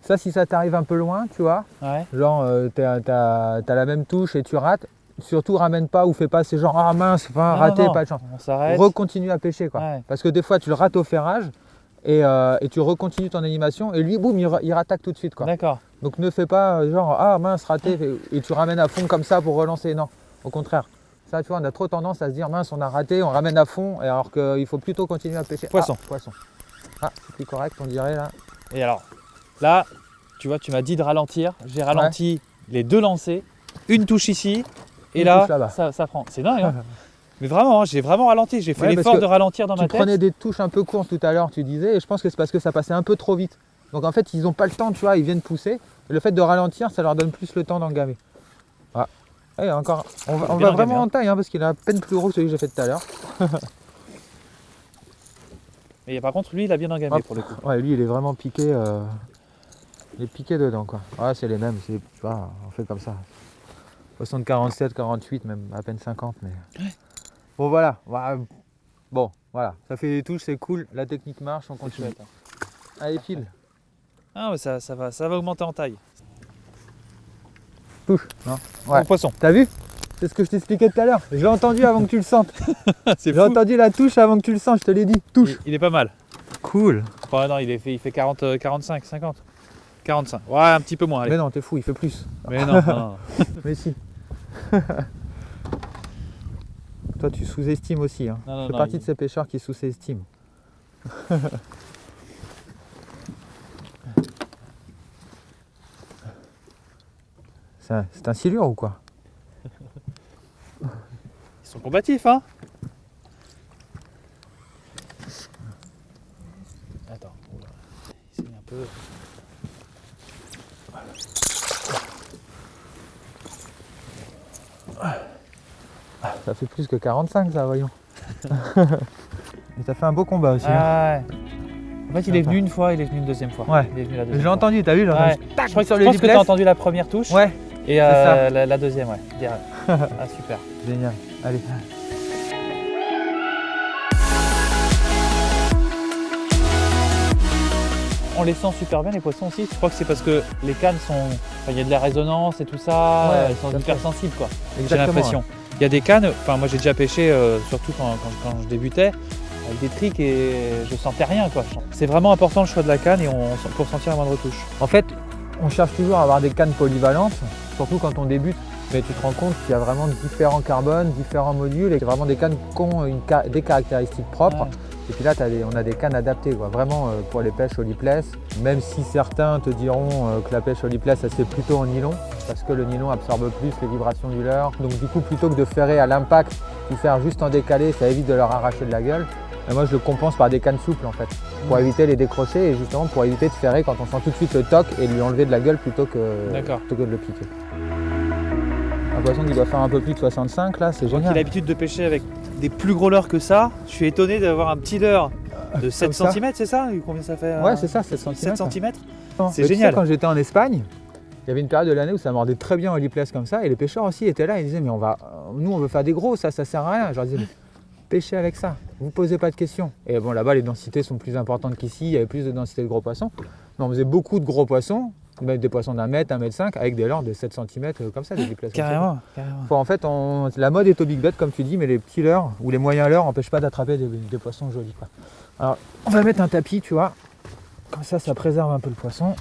ça, si ça t'arrive un peu loin, tu vois. Ouais. Genre, t'as la même touche et tu rates. Surtout, ramène pas ou fais pas ces genre, ah mince, pas Non, raté, non, pas de chance. on s'arrête. Recontinue à pêcher, quoi. Ouais. Parce que des fois, tu le rates au ferrage et tu recontinues ton animation et lui, boum, il rattaque tout de suite, quoi. D'accord. Donc ne fais pas genre, ah mince, raté, et tu ramènes à fond comme ça pour relancer. Non, au contraire. Ça, tu vois, on a trop tendance à se dire, mince, on a raté, on ramène à fond, et alors qu'il faut plutôt continuer à pêcher. Poisson. Ah, poisson. Ah, c'est plus correct, on dirait là. Et alors, là, tu vois, tu m'as dit de ralentir. J'ai ralenti les 2 lancers. Une touche ici. Et Une là, touche là-bas. ça prend. C'est dingue, hein. Mais vraiment, hein, j'ai vraiment ralenti. J'ai fait Ouais, parce l'effort que de ralentir dans ma Tu tête. prenais des touches un peu courtes tout à l'heure, tu disais, et je pense que c'est parce que ça passait un peu trop vite. Donc en fait, ils n'ont pas le temps, tu vois, ils viennent pousser. Et le fait de ralentir, ça leur donne plus le temps d'engamer. Ah. Et encore, on va bien vraiment engamé, hein. en taille, hein, parce qu'il est à peine plus gros que celui que j'ai fait tout à l'heure. Et par contre, lui, il a bien engamé Hop. pour le coup. Ouais, lui, il est vraiment piqué. Il est piqué dedans, quoi. Ah, c'est les mêmes, tu vois, on fait comme ça. Poisson de 47, 48, même à peine 50, mais. Bon, voilà. Bon, voilà. Ça fait des touches, c'est cool. La technique marche, on continue. chouette, hein. Allez, file. Ah, mais ça va augmenter en taille. Touche. Non. Ouais. Bon poisson. T'as vu? C'est ce que je t'expliquais tout à l'heure. Je l'ai entendu avant que tu le sentes. C'est J'ai entendu la touche avant que tu le sentes, je te l'ai dit. Touche. Il est pas mal. Cool. Enfin, non, il fait 40, 45, 50. 45. Ouais, un petit peu moins. Allez. Mais non, t'es fou, il fait plus. Mais non, non. Mais si. Toi, tu sous-estimes aussi. Hein. Non, non, Je fais non, partie il- de ces pêcheurs qui sous-estiment. C'est un silure ou quoi? Ils sont combatifs, hein. Attends. Oula. Il s'est mis un peu. Ça fait plus que 45 ça, voyons. Et t'as fait un beau combat aussi. hein. Ah ouais. En fait, il est venu une fois, il est venu une deuxième fois. Ouais. Il est venu la Je deuxième l'ai fois. entendu, t'as vu? Ouais. Tac, Je crois sur je le pense que tu as lipless. entendu la première touche Ouais, et ça. la deuxième, ouais. Direct. Ah, super. génial. Allez. On les sent super bien les poissons aussi. Je crois que c'est parce que les cannes sont. Enfin, il y a de la résonance et tout ça. Ouais, elles sont tout à hyper fait. sensibles quoi. J'ai Exactement, l'impression. Il y a des cannes, enfin moi j'ai déjà pêché, surtout quand je débutais, avec des tricks et je sentais rien quoi. C'est vraiment important le choix de la canne et pour sentir la moindre touche. En fait, on cherche toujours à avoir des cannes polyvalentes, surtout quand on débute. Mais tu te rends compte qu'il y a vraiment différents carbones, différents modules et vraiment des cannes qui ont des caractéristiques propres. Ouais. Et puis là, on a des cannes adaptées, quoi. Vraiment pour les pêches au lipless. Même si certains te diront que la pêche au lipless, ça se fait plutôt en nylon, parce que le nylon absorbe plus les vibrations du leurre. Donc du coup, plutôt que de ferrer à l'impact, tu faire juste en décalé, ça évite de leur arracher de la gueule. Et moi, je le compense par des cannes souples en fait, pour éviter les décrochés et justement pour éviter de ferrer quand on sent tout de suite le toc et lui enlever de la gueule plutôt que de le piquer. Un poisson qui doit faire un peu plus de 65 là, c'est Moi qui ai génial. l'habitude de pêcher avec des plus gros leurres que ça, je suis étonné d'avoir un petit leurre de 7 ça. cm, c'est ça? Combien ça fait? Ouais, c'est ça, 7 cm. 7 cm? Non, C'est mais tu génial. sais, quand j'étais en Espagne, il y avait une période de l'année où ça mordait très bien au lipless comme ça et les pêcheurs aussi étaient là, ils disaient mais nous on veut faire des gros, ça sert à rien. Je leur disais mais pêchez avec ça, vous posez pas de questions. Et bon là-bas les densités sont plus importantes qu'ici, il y avait plus de densité de gros poissons. Mais on faisait beaucoup de gros poissons, même des poissons d'1 mètre, 1,5 m avec des leurres de 7 cm comme ça, des lipless. Carrément. Enfin, en fait, la mode est au big bet comme tu dis, mais les petits leurres ou les moyens leurres n'empêchent pas d'attraper des poissons jolis, quoi. Alors on va mettre un tapis, tu vois, comme ça préserve un peu le poisson.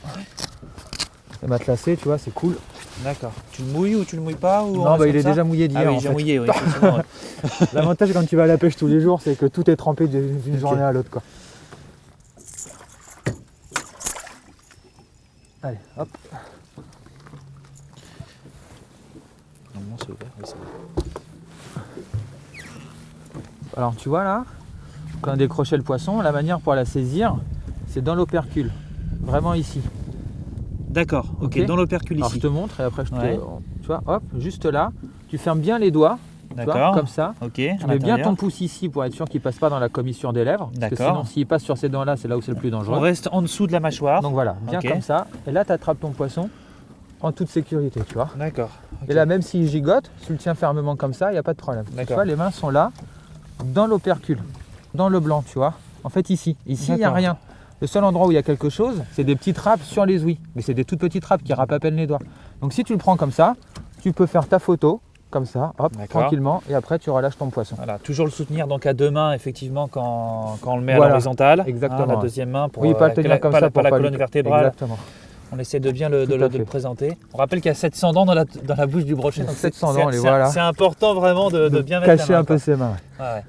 C'est matelassé, tu vois, c'est cool. D'accord. Tu le mouilles ou tu le mouilles pas ou Non, il est déjà mouillé d'hier. Ah oui, en déjà fait. mouillé, oui. effectivement, ouais. L'avantage quand tu vas à la pêche tous les jours, c'est que tout est trempé d'une journée à l'autre, quoi. Allez, hop. Normalement, c'est ouvert, oui, c'est ouvert. Alors tu vois là, quand on a décroché le poisson, la manière pour la saisir, c'est dans l'opercule. Vraiment ici. D'accord, ok, Ok. dans l'opercule Alors ici. je te montre et après je te... Ouais. Tu vois, hop, juste là. Tu fermes bien les doigts, tu vois, D'accord. comme ça. Ok, Tu mets bien l'intérieur. ton pouce ici pour être sûr qu'il passe pas dans la commissure des lèvres. Parce que D'accord. sinon, s'il passe sur ces dents-là, c'est là où c'est le plus dangereux. On reste en dessous de la mâchoire. Donc voilà, bien Ok. comme ça. Et là, tu attrapes ton poisson en toute sécurité, tu vois. D'accord. ok. Et là, même s'il gigote, tu le tiens fermement comme ça, il n'y a pas de problème. Tu D'accord. vois, les mains sont là, dans l'opercule, dans le blanc, tu vois. En fait, ici, il n'y a D'accord. rien. Le seul endroit où il y a quelque chose, c'est des petites râpes sur les ouïes. Mais c'est des toutes petites râpes qui râpent à peine les doigts. Donc si tu le prends comme ça, tu peux faire ta photo, comme ça, hop, D'accord. tranquillement, et après tu relâches ton poisson. Voilà, toujours le soutenir donc à deux mains effectivement quand on le met Voilà. à l'horizontale. Exactement, La ouais. deuxième main pour Oui, pas le que tenir comme ça pour la pas colonne lui- vertébrale. Exactement. On essaie de bien le, Tout à fait. le présenter. On rappelle qu'il y a 700 dents dans la bouche du brochet. Il y a donc 700 c'est- dents, c'est- les c'est- voilà. C'est important vraiment de bien mettre Cacher la main, un peu quoi. ses mains. Ouais, ouais.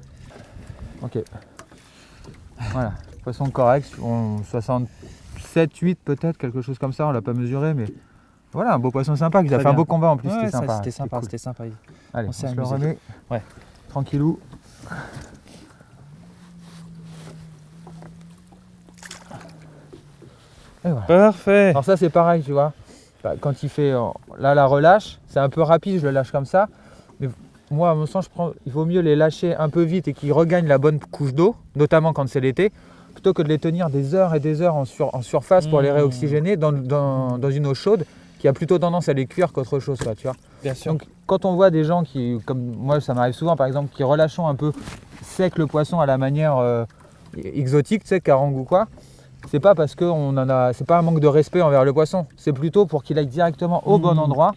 Ok. Voilà. Poisson correct, 67, 8 peut-être, quelque chose comme ça, on l'a pas mesuré, mais voilà, un beau poisson sympa, qui a Très fait un bien. beau combat en plus, Ouais, c'était ça, sympa. c'était sympa, cool. c'était sympa. Allez, On on s'est se le amusé. remet. Ouais. Tranquillou. Et voilà. Parfait. Alors ça c'est pareil, tu vois. Bah, quand il fait là la relâche, c'est un peu rapide, je le lâche comme ça. Mais moi à mon sens, il vaut mieux les lâcher un peu vite et qu'ils regagnent la bonne couche d'eau, notamment quand c'est l'été, plutôt que de les tenir des heures et des heures en surface pour les réoxygéner dans une eau chaude qui a plutôt tendance à les cuire qu'autre chose, quoi, tu vois. Bien sûr. Donc quand on voit des gens qui, comme moi ça m'arrive souvent par exemple, qui relâchons un peu sec le poisson à la manière exotique, tu sais, carangue ou quoi, c'est pas parce que c'est pas un manque de respect envers le poisson, c'est plutôt pour qu'il aille directement au bon endroit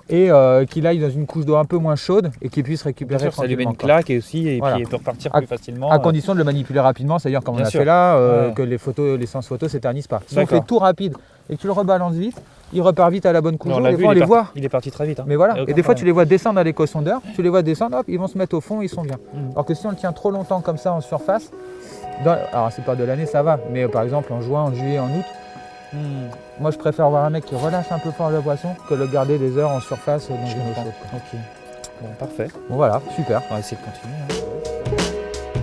et qu'il aille dans une couche d'eau un peu moins chaude et qu'il puisse Bien récupérer sûr, ça lui met tranquillement, une quoi. claque et aussi et Voilà. puis il peut repartir À- plus facilement. À condition de le manipuler rapidement, c'est-à-dire comme on Bien a sûr. fait là, Ouais. que les séances photos s'éternisent pas. Si on D'accord. fait tout rapide et que tu le rebalances vite, il repart vite à la bonne couche on d'eau, l'a des vu, fois on les voit. il est parti très vite. hein. Mais voilà, Il y a et aucun des fois tu problème. les vois descendre à l'éco-sondeur, tu les vois descendre, hop, ils vont se mettre au fond, ils sont bien. Mm. Alors que si on le tient trop longtemps comme ça en surface, alors c'est pas de l'année, ça va, mais par exemple en juin, en juillet, en août, moi je préfère voir un mec qui relâche un peu fort le poisson que le garder des heures en surface dans Je une eau comprends. chaude, quoi. Ok. Bon, parfait. Bon voilà, super. On va essayer de continuer. hein.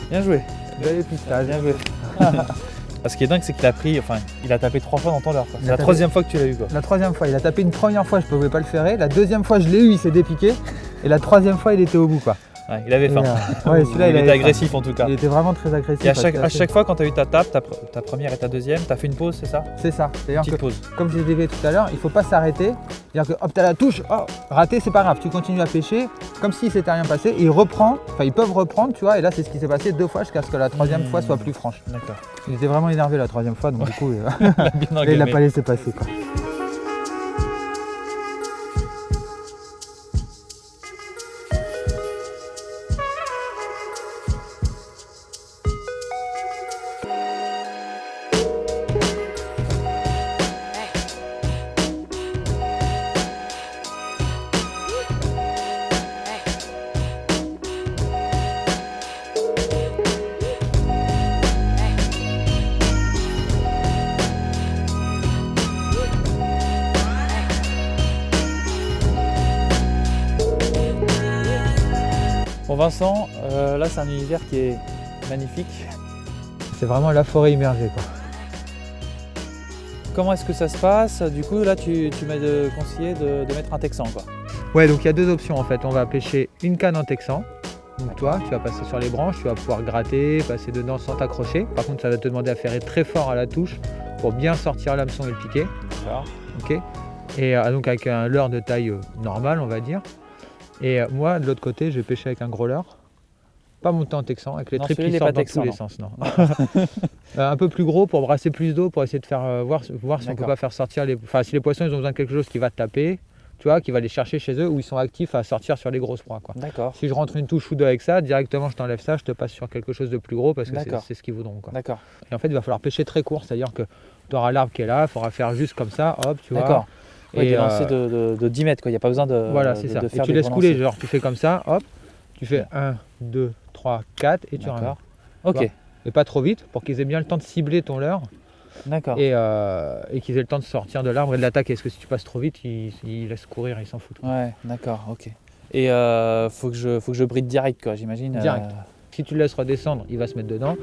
Bien joué. Bel épistage. Bien joué. Ce qui est dingue, c'est qu'il a pris, enfin, il a tapé 3 fois dans ton leurre. quoi. Il C'est a la tapé- troisième fois que tu l'as eu, quoi. La troisième fois, il a tapé une première fois, je pouvais pas le ferrer. La deuxième fois, je l'ai eu, il s'est dépiqué. Et la troisième fois, il était au bout, quoi. Ouais, il avait faim. Ouais, celui-là, il avait était faim. agressif en tout cas. Il était vraiment très agressif. Et à chaque fois, quand tu as eu ta tape, ta première et ta deuxième, tu as fait une pause, c'est ça? C'est ça. C'est-à-dire Petite que, pause. comme je l'ai dit tout à l'heure, il ne faut pas s'arrêter. C'est-à-dire que hop, tu as la touche, oh, raté, c'est pas grave. Tu continues à pêcher comme si s'était rien passé. Et il reprend, enfin ils peuvent reprendre, tu vois. Et là, c'est ce qui s'est passé 2 fois jusqu'à ce que la 3e fois soit plus franche. D'accord. Il était vraiment énervé la 3e fois, donc du coup, Bien là, il engueulé. n'a pas laissé passer, quoi. Bon Vincent, là c'est un univers qui est magnifique. C'est vraiment la forêt immergée, quoi. Comment est-ce que ça se passe? Du coup là tu m'as conseillé de mettre un texan quoi. Ouais, donc il y a 2 options en fait. On va pêcher une canne en texan. Donc toi, tu vas passer sur les branches, tu vas pouvoir gratter, passer dedans sans t'accrocher. Par contre, ça va te demander à ferrer très fort à la touche pour bien sortir l'hameçon et le piquet. D'accord. Ok. Et donc avec un leurre de taille normale, on va dire. Et moi, de l'autre côté, je vais pêcher avec un gros leurre. Pas monté en texan, avec les Non, tripes celui-là, qui il est sortent pas dans texan, tous les non. sens. Non. Un peu plus gros pour brasser plus d'eau, pour essayer de faire voir si on peut D'accord. pas faire sortir les... Enfin, si les poissons ils ont besoin de quelque chose qui va taper, tu vois, qui va les chercher chez eux, où ils sont actifs à sortir sur les grosses proies, quoi. D'accord. Si je rentre une touche ou deux avec ça, directement je t'enlève ça, je te passe sur quelque chose de plus gros parce que D'accord. c'est ce qu'ils voudront, quoi. D'accord. Et en fait, il va falloir pêcher très court, c'est-à-dire que tu auras l'arbre qui est là, il faudra faire juste comme ça, hop, tu vois. D'accord. Ouais, Et des lancers de 10 mètres quoi, il n'y a pas besoin de voilà, c'est ça. de Et faire tu des laisses gros couler, lancers. genre tu fais comme ça, hop, tu fais 1, 2, 3, 4 et tu ramènes. D'accord. Ok. vois. Et pas trop vite pour qu'ils aient bien le temps de cibler ton leurre D'accord. et qu'ils aient le temps de sortir de l'arbre et de l'attaquer. Parce que si tu passes trop vite, ils laissent courir, ils s'en foutent. Ouais, d'accord, ok. Et faut que je bride direct quoi, j'imagine. Direct. Si tu le laisses redescendre, il va se mettre dedans.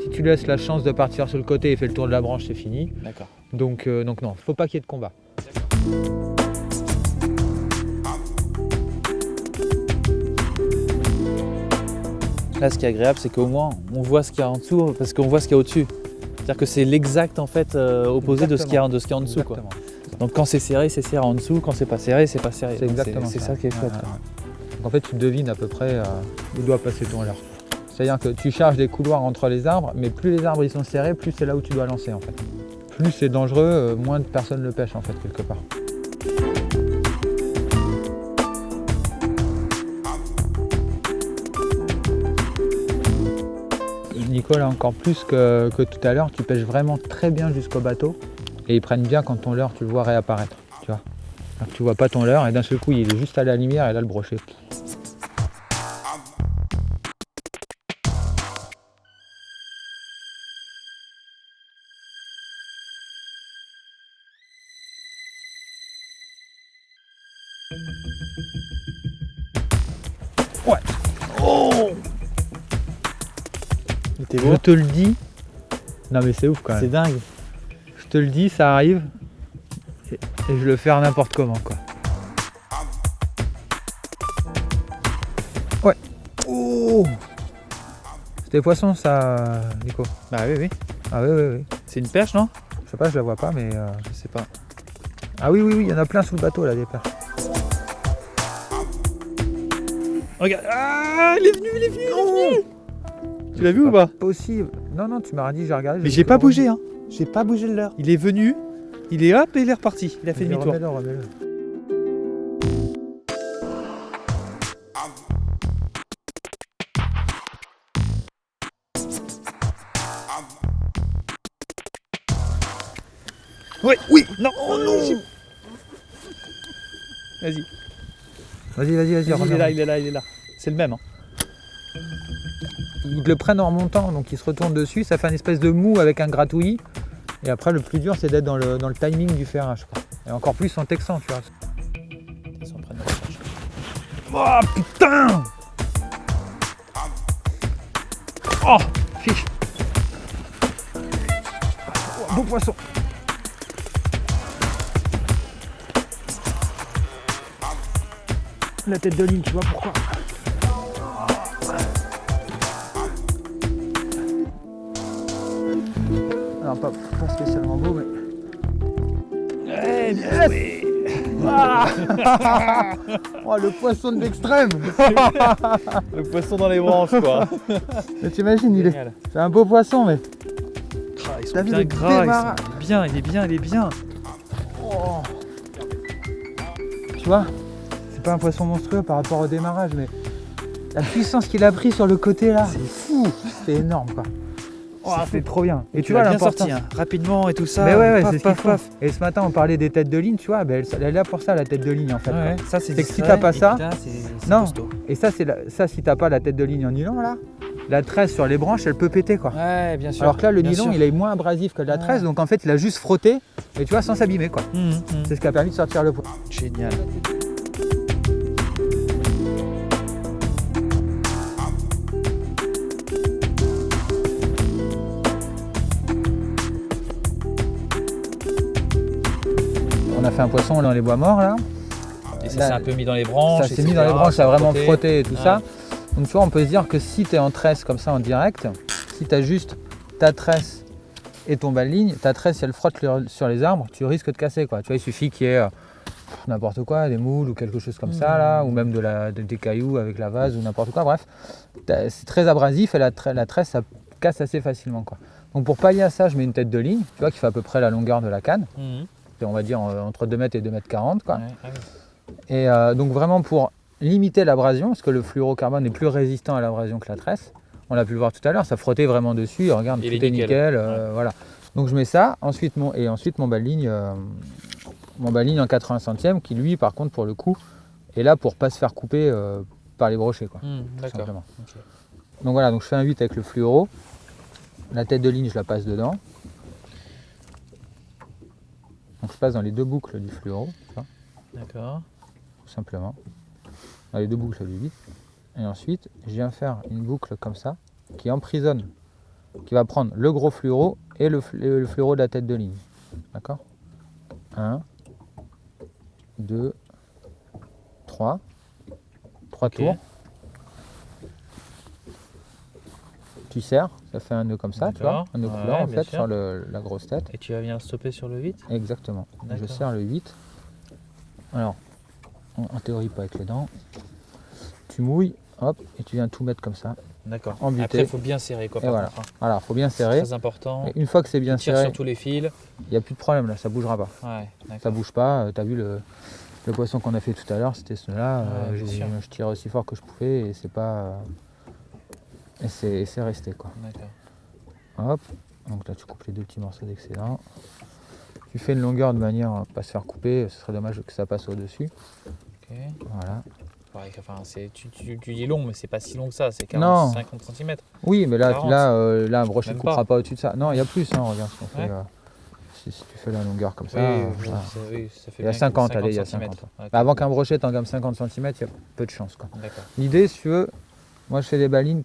Si tu laisses la chance de partir sur le côté et fait le tour de la branche, c'est fini. D'accord. Donc non, faut pas qu'il y ait de combat. Là, ce qui est agréable, c'est qu'au moins, on voit ce qu'il y a en dessous, parce qu'on voit ce qu'il y a au-dessus. C'est-à-dire que c'est l'exact en fait opposé de ce qu'il y a en dessous. Quoi. Exactement. Donc quand c'est serré en dessous. Quand c'est pas serré, c'est pas serré. C'est Donc, exactement c'est ça qui est chouette. quoi. Donc en fait, tu devines à peu près où doit passer ton leurre. C'est-à-dire que tu charges des couloirs entre les arbres, mais plus les arbres ils sont serrés, plus c'est là où tu dois lancer en fait. Plus c'est dangereux, moins de personnes le pêchent en fait quelque part. Nicole, encore plus que tout à l'heure, tu pêches vraiment très bien jusqu'au bateau et ils prennent bien quand ton leurre, tu le vois réapparaître. Tu vois. Alors, tu vois pas ton leurre et d'un seul coup il est juste à la lumière et là le brochet. Ouais. Oh, Il était je beau. te le dis. Non mais c'est ouf quand même. C'est dingue. Je te le dis, ça arrive. Et je le fais à n'importe comment quoi. Ouais. Oh, c'est des poissons ça, Nico. Bah oui, oui. Ah oui, oui, oui. C'est une perche, non? Je sais pas, je la vois pas mais... Je sais pas. Ah oui, oui, oui, il y en a plein sous le bateau là, des perches. Regarde. Ah, il est venu. Tu l'as vu ou pas? Possible. Non, non, tu m'as dit, j'ai regardé. Mais j'ai pas bougé, hein. J'ai pas bougé le leurre. Il est venu, il est hop et il est reparti. Il a fait demi-tour. Remets-le, remets-le. Oui, oui, non, oh non. Vas-y. Vas-y, vas-y, vas-y, Il est remets. là, il est là, il est là. C'est le même. Hein. Ils le prennent en remontant, donc ils se retournent dessus, ça fait une espèce de mou avec un gratouillis. Et après, le plus dur, c'est d'être dans le timing du ferrage, quoi. Et encore plus en texan, tu vois. Ils s'en prennent dans la perche. Oh putain! Oh, fiche! Oh, beau poisson! La tête de l'île, tu vois pourquoi? Alors pas spécialement beau, mais... Ouais, bien joué. Oh, le poisson de l'extrême. Le poisson dans les branches, quoi. Mais t'imagines, Génial. c'est un beau poisson, mais... Ah, ils sont T'as vu bien le gras, démarrage? il est bien. Oh. Tu vois, c'est pas un poisson monstrueux par rapport au démarrage, mais la puissance qu'il a pris sur le côté là, c'est fou, c'est énorme quoi. Oh, c'est trop bien. Et tu vois bien l'importance. sorti, hein, rapidement et tout ça. Mais ouais, paf, c'est ce paf, qu'ils font. paf. Et ce matin on parlait des têtes de ligne, tu vois, ben, elle est là pour ça la tête de ligne en fait. Ouais, quoi. ça c'est C'est que si discret, t'as pas et ça- puis là, c'est Non. costaud. Et ça, ça si t'as pas la tête de ligne en nylon là, la tresse sur les branches elle peut péter quoi. Ouais, bien sûr. Alors que là le bien nylon sûr. il est moins abrasif que la tresse, donc en fait il a juste frotté, et tu vois, sans s'abîmer quoi. C'est ce qui a permis de sortir le poisson. Génial. On a fait un poisson dans les bois morts là. Et ça Là, s'est un peu mis dans les branches. Ça s'est mis dans les branches, ça a vraiment frotté et tout Ouais. ça. Donc tu vois, on peut se dire que si tu es en tresse comme ça en direct, si tu as juste ta tresse et ton bas de ligne, ta tresse si elle frotte sur les arbres, tu risques de casser quoi. Tu vois, il suffit qu'il y ait n'importe quoi, des moules ou quelque chose comme ça là, ou même des cailloux avec la vase ou n'importe quoi, bref. C'est très abrasif et la tresse ça casse assez facilement quoi. Donc pour pallier à ça, je mets une tête de ligne, tu vois, qui fait à peu près la longueur de la canne. Et on va dire entre 2 mètres et 2 mètres 40 quoi. Ouais, ah oui. Et donc vraiment pour limiter l'abrasion, parce que le fluorocarbone est plus résistant à l'abrasion que la tresse, on l'a pu le voir tout à l'heure, ça frottait vraiment dessus, et regarde, Il tout est est nickel. nickel, Ouais. voilà. Donc je mets ça, ensuite mon bas de ligne en 80 centièmes, qui lui par contre pour le coup est là pour pas se faire couper par les brochets quoi, tout D'accord. simplement. Ok. Donc voilà, donc je fais un 8 avec le fluoro, la tête de ligne je la passe dedans. Donc je passe dans les deux boucles du fluoro, tu vois, D'accord. tout simplement. Dans les deux boucles du 8. Et ensuite, je viens faire une boucle comme ça, qui emprisonne, qui va prendre le gros fluoro et le fluoro de la tête de ligne. D'accord ? 1, 2, 3. 3 Ok. tours. Tu serres, ça fait un nœud comme ça, tu vois, D'accord. un nœud Ouais, coulant en bien fait sûr. sur la grosse tête. Et tu vas venir stopper sur le 8. Exactement. Je D'accord. serre le 8. Alors, en théorie pas avec les dents. Tu mouilles, hop, et tu viens tout mettre comme ça. D'accord. Embuté. Après, il faut bien serrer quoi. Et par voilà. contre, hein. Voilà, faut bien C'est serrer. très important. Et une fois que c'est bien Tu tires serré, sur tous les fils. il n'y a plus de problème là, ça bougera pas. Ouais, Ça d'accord. bouge pas. Tu as vu le poisson qu'on a fait tout à l'heure, c'était celui-là. Ouais, bien sûr. Je tirais aussi fort que je pouvais et c'est pas. Et c'est resté quoi. D'accord. Hop, donc là tu coupes les deux petits morceaux d'excédent. Tu fais une longueur de manière à ne pas se faire couper, ce serait dommage que ça passe au-dessus. Ok. Voilà. Ouais, enfin, tu dis long, mais c'est pas si long que ça. C'est Non. 50 cm. Oui, mais là, 40. là un brochet ne Même coupera pas. pas au-dessus de ça. Non, il y a plus, hein, regarde ce qu'on fait. Ouais. Si tu fais la longueur comme ça. Oui, voilà. oui, ça fait Il y a bien 50, allez, il y a 50. centimètres. Ok. Bah, avant qu'un brochet t'engamme 50 cm, il y a peu de chance. Quoi. D'accord. L'idée, si tu veux, moi je fais des balines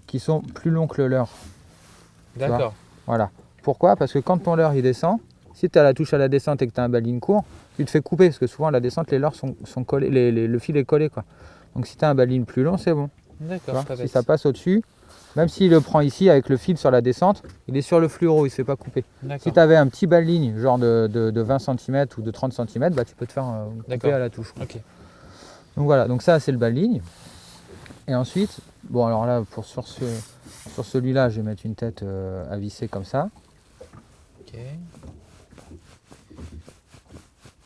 qui sont plus longs que le leurre. D'accord. Voilà. Pourquoi ? Parce que quand ton leurre il descend, si tu as la touche à la descente et que tu as un baline court, tu te fais couper parce que souvent à la descente les leurres sont collés, le fil est collé quoi. Donc si tu as un baline plus long, c'est bon. Tu D'accord. vois. Pas Si bête. ça passe au-dessus, même s'il le prend ici avec le fil sur la descente, il est sur le fluoro, il ne se fait pas couper. Si D'accord. tu avais un petit baline genre de 20 cm ou de 30 cm, bah, tu peux te faire couper D'accord. à la touche. Ok. Donc voilà, donc ça c'est le baline. Et ensuite, bon alors là sur celui-là je vais mettre une tête à visser comme ça. Ok.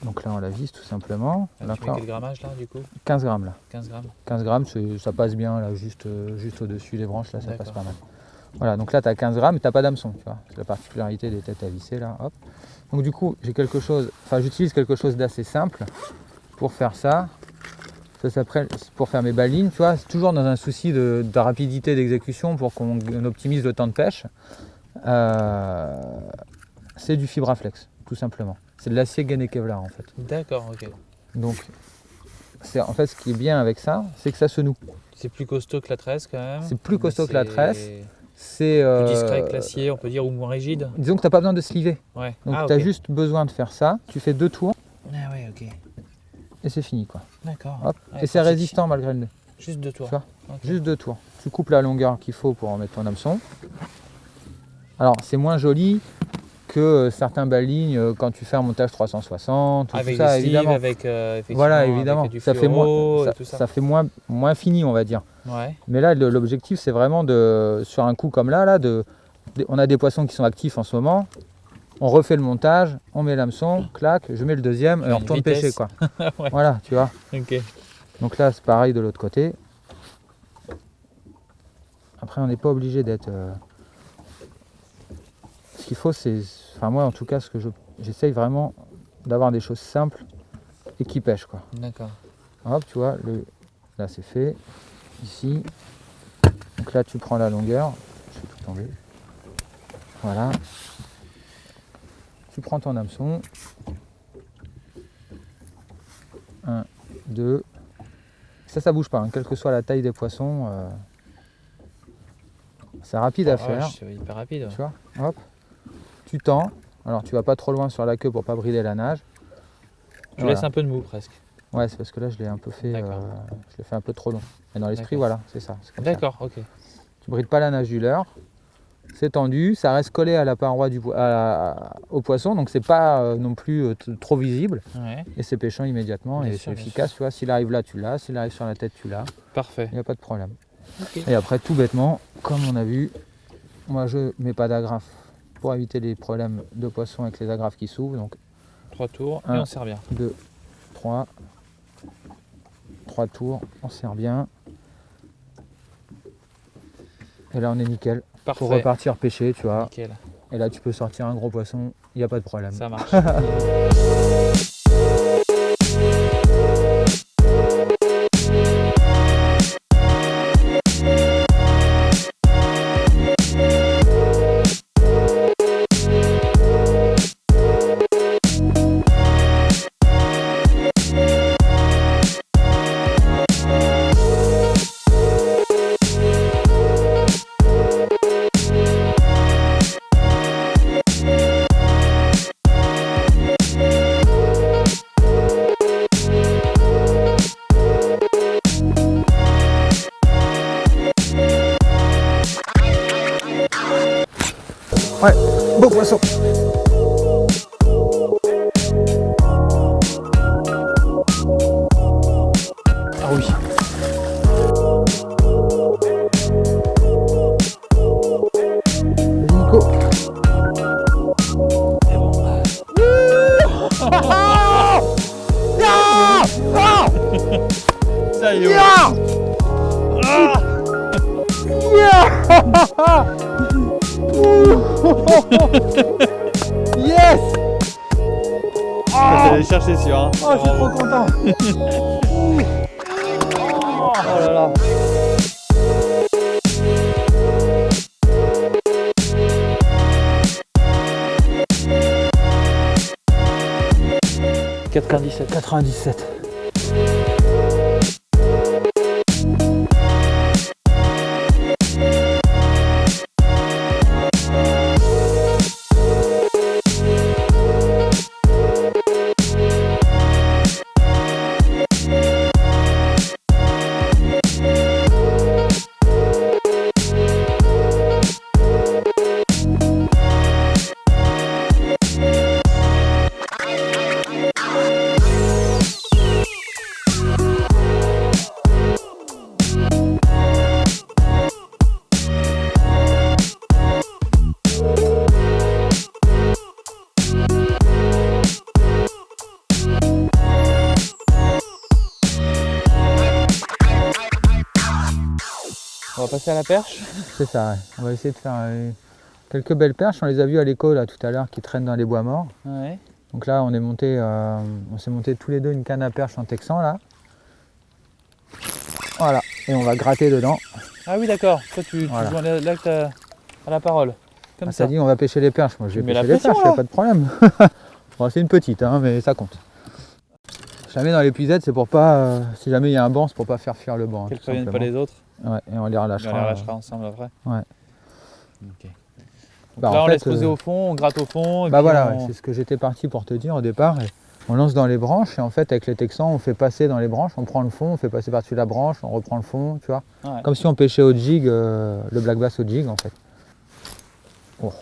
Donc là on la visse tout simplement. Là, tu mets quel grammage là du coup 15 grammes là. 15 grammes. 15 grammes, ça passe bien là, juste au-dessus des branches, là ça passe D'accord. pas mal. Voilà, donc là tu as 15 grammes et tu n'as pas d'hameçon, tu vois. C'est la particularité des têtes à visser là, hop. Donc du coup, j'utilise quelque chose d'assez simple pour faire ça. Ça s'appelle, pour faire mes balines, tu vois, c'est toujours dans un souci de rapidité d'exécution pour qu'on optimise le temps de pêche. C'est du Fibraflex, tout simplement. C'est de l'acier Gaine Kevlar en fait. D'accord, ok. Donc, en fait, ce qui est bien avec ça, c'est que ça se noue. C'est plus costaud que la tresse quand même. C'est plus costaud mais que la tresse. C'est plus discret que l'acier, on peut dire, ou moins rigide. disons que tu n'as pas besoin de sliver. Ouais. Donc Ah, tu as ok. juste besoin de faire ça. Tu fais 2 tours Ah ouais, ok. et c'est fini quoi. D'accord. Hop. Ouais, Et c'est pratique. résistant malgré le nez. Juste 2 tours. Tu vois. Ok. Juste 2 tours. Tu coupes la longueur qu'il faut pour en mettre ton hameçon. Alors c'est moins joli que certains balignes quand tu fais un montage 360, avec tout ça, des sleeves, évidemment. avec effectivement, Voilà, évidemment. avec du Ça fait fluoro moins, et tout ça. ça fait moins fini, on va dire. Ouais. Mais là, l'objectif, c'est vraiment sur un coup comme là, on a des poissons qui sont actifs en ce moment. On refait le montage, on met l'hameçon, clac, je mets le deuxième et on retourne pêcher, quoi. Ouais. Voilà, tu vois. Ok. Donc là, c'est pareil de l'autre côté. Après, on n'est pas obligé d'être... Ce qu'il faut, c'est... Enfin, moi, en tout cas, j'essaye vraiment d'avoir des choses simples et qui pêchent, quoi. D'accord. Hop, tu vois, là, c'est fait. Ici. Donc là, tu prends la longueur. Je vais tout tomber. Voilà. Tu prends ton hameçon. 1, 2. Ça bouge pas, hein, quelle que soit la taille des poissons. C'est rapide à faire. C'est hyper rapide. Tu vois, hop. Tu tends. Alors tu vas pas trop loin sur la queue pour pas brider la nage. Tu laisses un peu de mou presque. Ouais, c'est parce que là je l'ai un peu fait. Je l'ai fait un peu trop long. Mais dans l'esprit, voilà, c'est ça. D'accord, ok. Tu brides pas la nage du leurre. C'est tendu, ça reste collé à la paroi au poisson, donc c'est pas non plus trop visible. Ouais. Et c'est pêchant immédiatement et c'est efficace. Tu vois, s'il arrive là, tu l'as. S'il arrive sur la tête, tu l'as. Parfait. Il n'y a pas de problème. Okay. Et après, tout bêtement, comme on a vu, moi je mets pas d'agrafe pour éviter les problèmes de poisson avec les agrafes qui s'ouvrent. Donc 3 tours et on serre bien. 2, 3. 3 tours, on serre bien. Et là on est nickel. Parfait. Pour repartir pêcher, tu vois. Nickel. Et là tu peux sortir un gros poisson, il n'y a pas de problème. Ça marche. Ouais, beau poisson. Ah oui. Nico. C'est bon. Ça y est. Yes! Je vais aller chercher celui-là. Hein. Oh, je suis trop content. Oh là là. « 97. On va passer à la perche. C'est ça, ouais. On va essayer de faire quelques belles perches. On les a vues à l'écho là tout à l'heure qui traînent dans les bois morts. Ouais. Donc là on s'est monté tous les deux une canne à perche en texan là. Voilà, et on va gratter dedans. Ah oui d'accord, toi tu Voilà. joues là que t'as à la parole. Comme ça. Ça dit on va pêcher les perches, moi je vais mets la pêcher les pression, perches, il n'y a là. pas de problème. Bon, c'est une petite hein, mais ça compte. Jamais dans l'épuisette, c'est pour pas, si jamais il y a un banc, c'est pour pas faire fuir le banc. Qu'elles tout préviennent pas simplement. les autres. Ouais, et on les On relâchera. les relâchera ensemble après. Ouais. Ok. Donc Bah, là en on fait, laisse poser au fond, on gratte au fond. Et Bah puis voilà, on... ouais, c'est ce que j'étais parti pour te dire au départ. Et on lance dans les branches et en fait avec les texans on fait passer dans les branches, on prend le fond, on fait passer par-dessus la branche, on reprend le fond, tu vois. Ouais. Comme si on pêchait au jig, le black bass au jig en fait. Oh.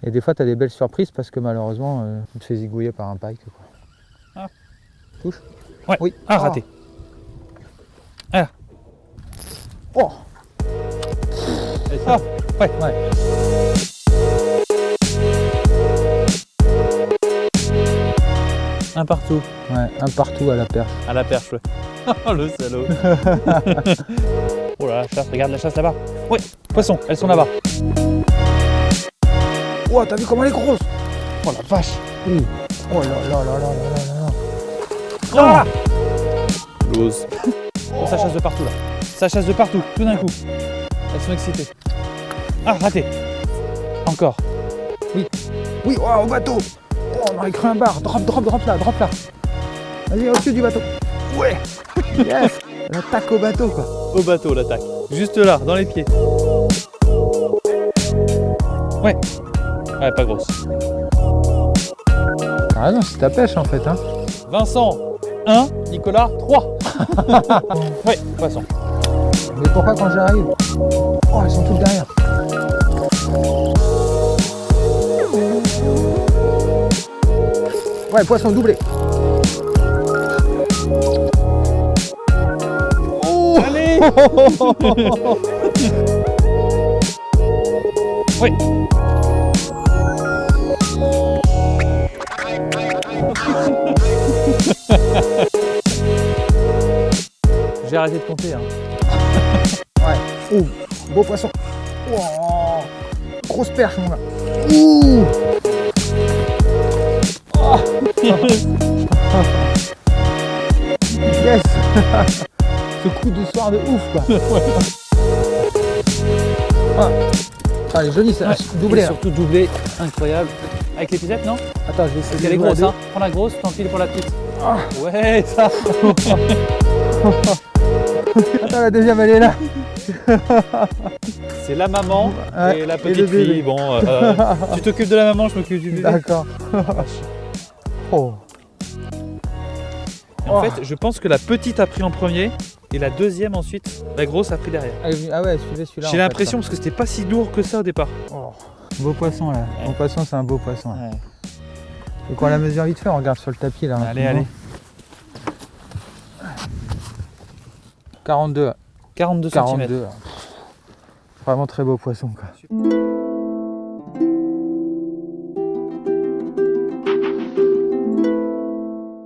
Et des fois, tu as des belles surprises parce que malheureusement, tu te fais zigouiller par un pike. Quoi. Ah. Touche. Ouais. Oui. Ah, raté. Ah. Oh. Ah. Ouais. Ouais. Un partout. Ouais, un partout à la perche. À la perche. Oh le salaud. Oh là, la chasse, regarde la chasse là-bas. Ouais, poisson, elles sont là-bas. Oh, t'as vu comment elle est grosse? Oh la vache. Oh là là là là là là là. Ah. L'ose. Oh, ça chasse de partout là. Ça chasse de partout, tout d'un coup. Elles sont excitées. Ah, raté. Encore. Oui, oh, au bateau. Oh, on aurait cru un bar. Drop là. Vas-y, au-dessus du bateau. Ouais. Yes. L'attaque au bateau, quoi. Au bateau, l'attaque. Juste là, dans les pieds. Ouais. Ouais, pas grosse. Ah non, c'est ta pêche en fait, hein. Vincent, 1. Nicolas, 3. Ouais, poisson. Mais pourquoi quand j'arrive? Oh, elles sont toutes derrière. Ouais, poisson doublé. Oh. Allez. Oui. J'ai arrêté de compter. Hein. Ouais. Ouh, beau poisson. Oh, grosse perche, mon gars. Ouh. Oh. Yes. Ce coup de soir de ouf, quoi. Ah, elle est jolie, ça. Ouais. Doublé. Et surtout doublé, incroyable. Avec l'épisode, non? Attends, je vais essayer. Parce qu'elle est grosse, hein. Prends la grosse, tant pis pour la petite. Ah. Ouais, ça. Attends, la deuxième, elle est là. C'est la maman Ouais, et la et petite le bébé. fille. Bon, tu t'occupes de la maman, je m'occupe du bébé. D'accord. Oh. Et en fait, je pense que la petite a pris en premier et la deuxième ensuite, la grosse a pris derrière. Ah ouais, suivez celui-là. J'ai l'impression parce que c'était pas si lourd que ça au départ. Oh. Beau poisson là. Ouais. Mon poisson, c'est un beau poisson. Là. Ouais. Et quand on la mesure vite fait, on regarde sur le tapis là. Allez, allez. 42. 42 cm. 42. Vraiment très beau poisson, quoi.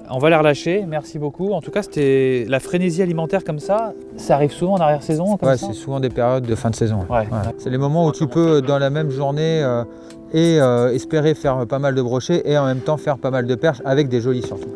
On va les relâcher, merci beaucoup. En tout cas, c'était la frénésie alimentaire comme ça. Ça arrive souvent en arrière-saison comme Ouais, ça. c'est souvent des périodes de fin de saison. Ouais. C'est les moments où tu peux, dans la même journée, espérer faire pas mal de brochets et en même temps faire pas mal de perches avec des jolis surtout.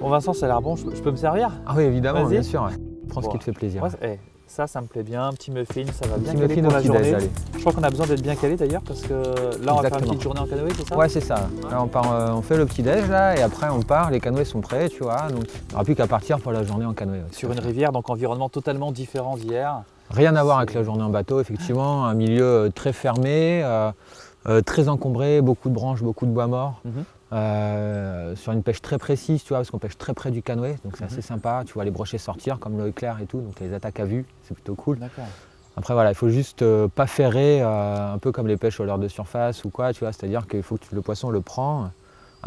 Bon Vincent, ça a l'air bon, je peux me servir? Ah oui, évidemment, Vas-y. bien sûr. Ouais. Prends ce Bon. qui te fait plaisir. Ouais, ça me plaît bien, un petit muffin, ça va bien Petit caler muffin pour au la petit-déj, journée. allez. Je crois qu'on a besoin d'être bien calé d'ailleurs parce que là on va faire une Exactement. petite journée en canoë, c'est ça? Ouais, c'est ça. Là, on part, on fait le petit-déj là et après on part, les canoës sont prêts, tu vois. Donc il n'y aura plus qu'à partir pour la journée en canoë. Ouais. Sur une rivière, donc environnement totalement différent d'hier. Rien à voir avec la journée en bateau, effectivement. Un milieu très fermé, très encombré, beaucoup de branches, beaucoup de bois morts. Sur une pêche très précise, tu vois, parce qu'on pêche très près du canoë, donc c'est assez sympa. Tu vois les brochets sortir comme l'eau éclair et tout, donc les attaques à vue, c'est plutôt cool. D'accord. Après voilà, il faut juste pas ferrer, un peu comme les pêches au leurre de surface ou quoi, tu vois, c'est-à-dire qu'il faut que le poisson le prend.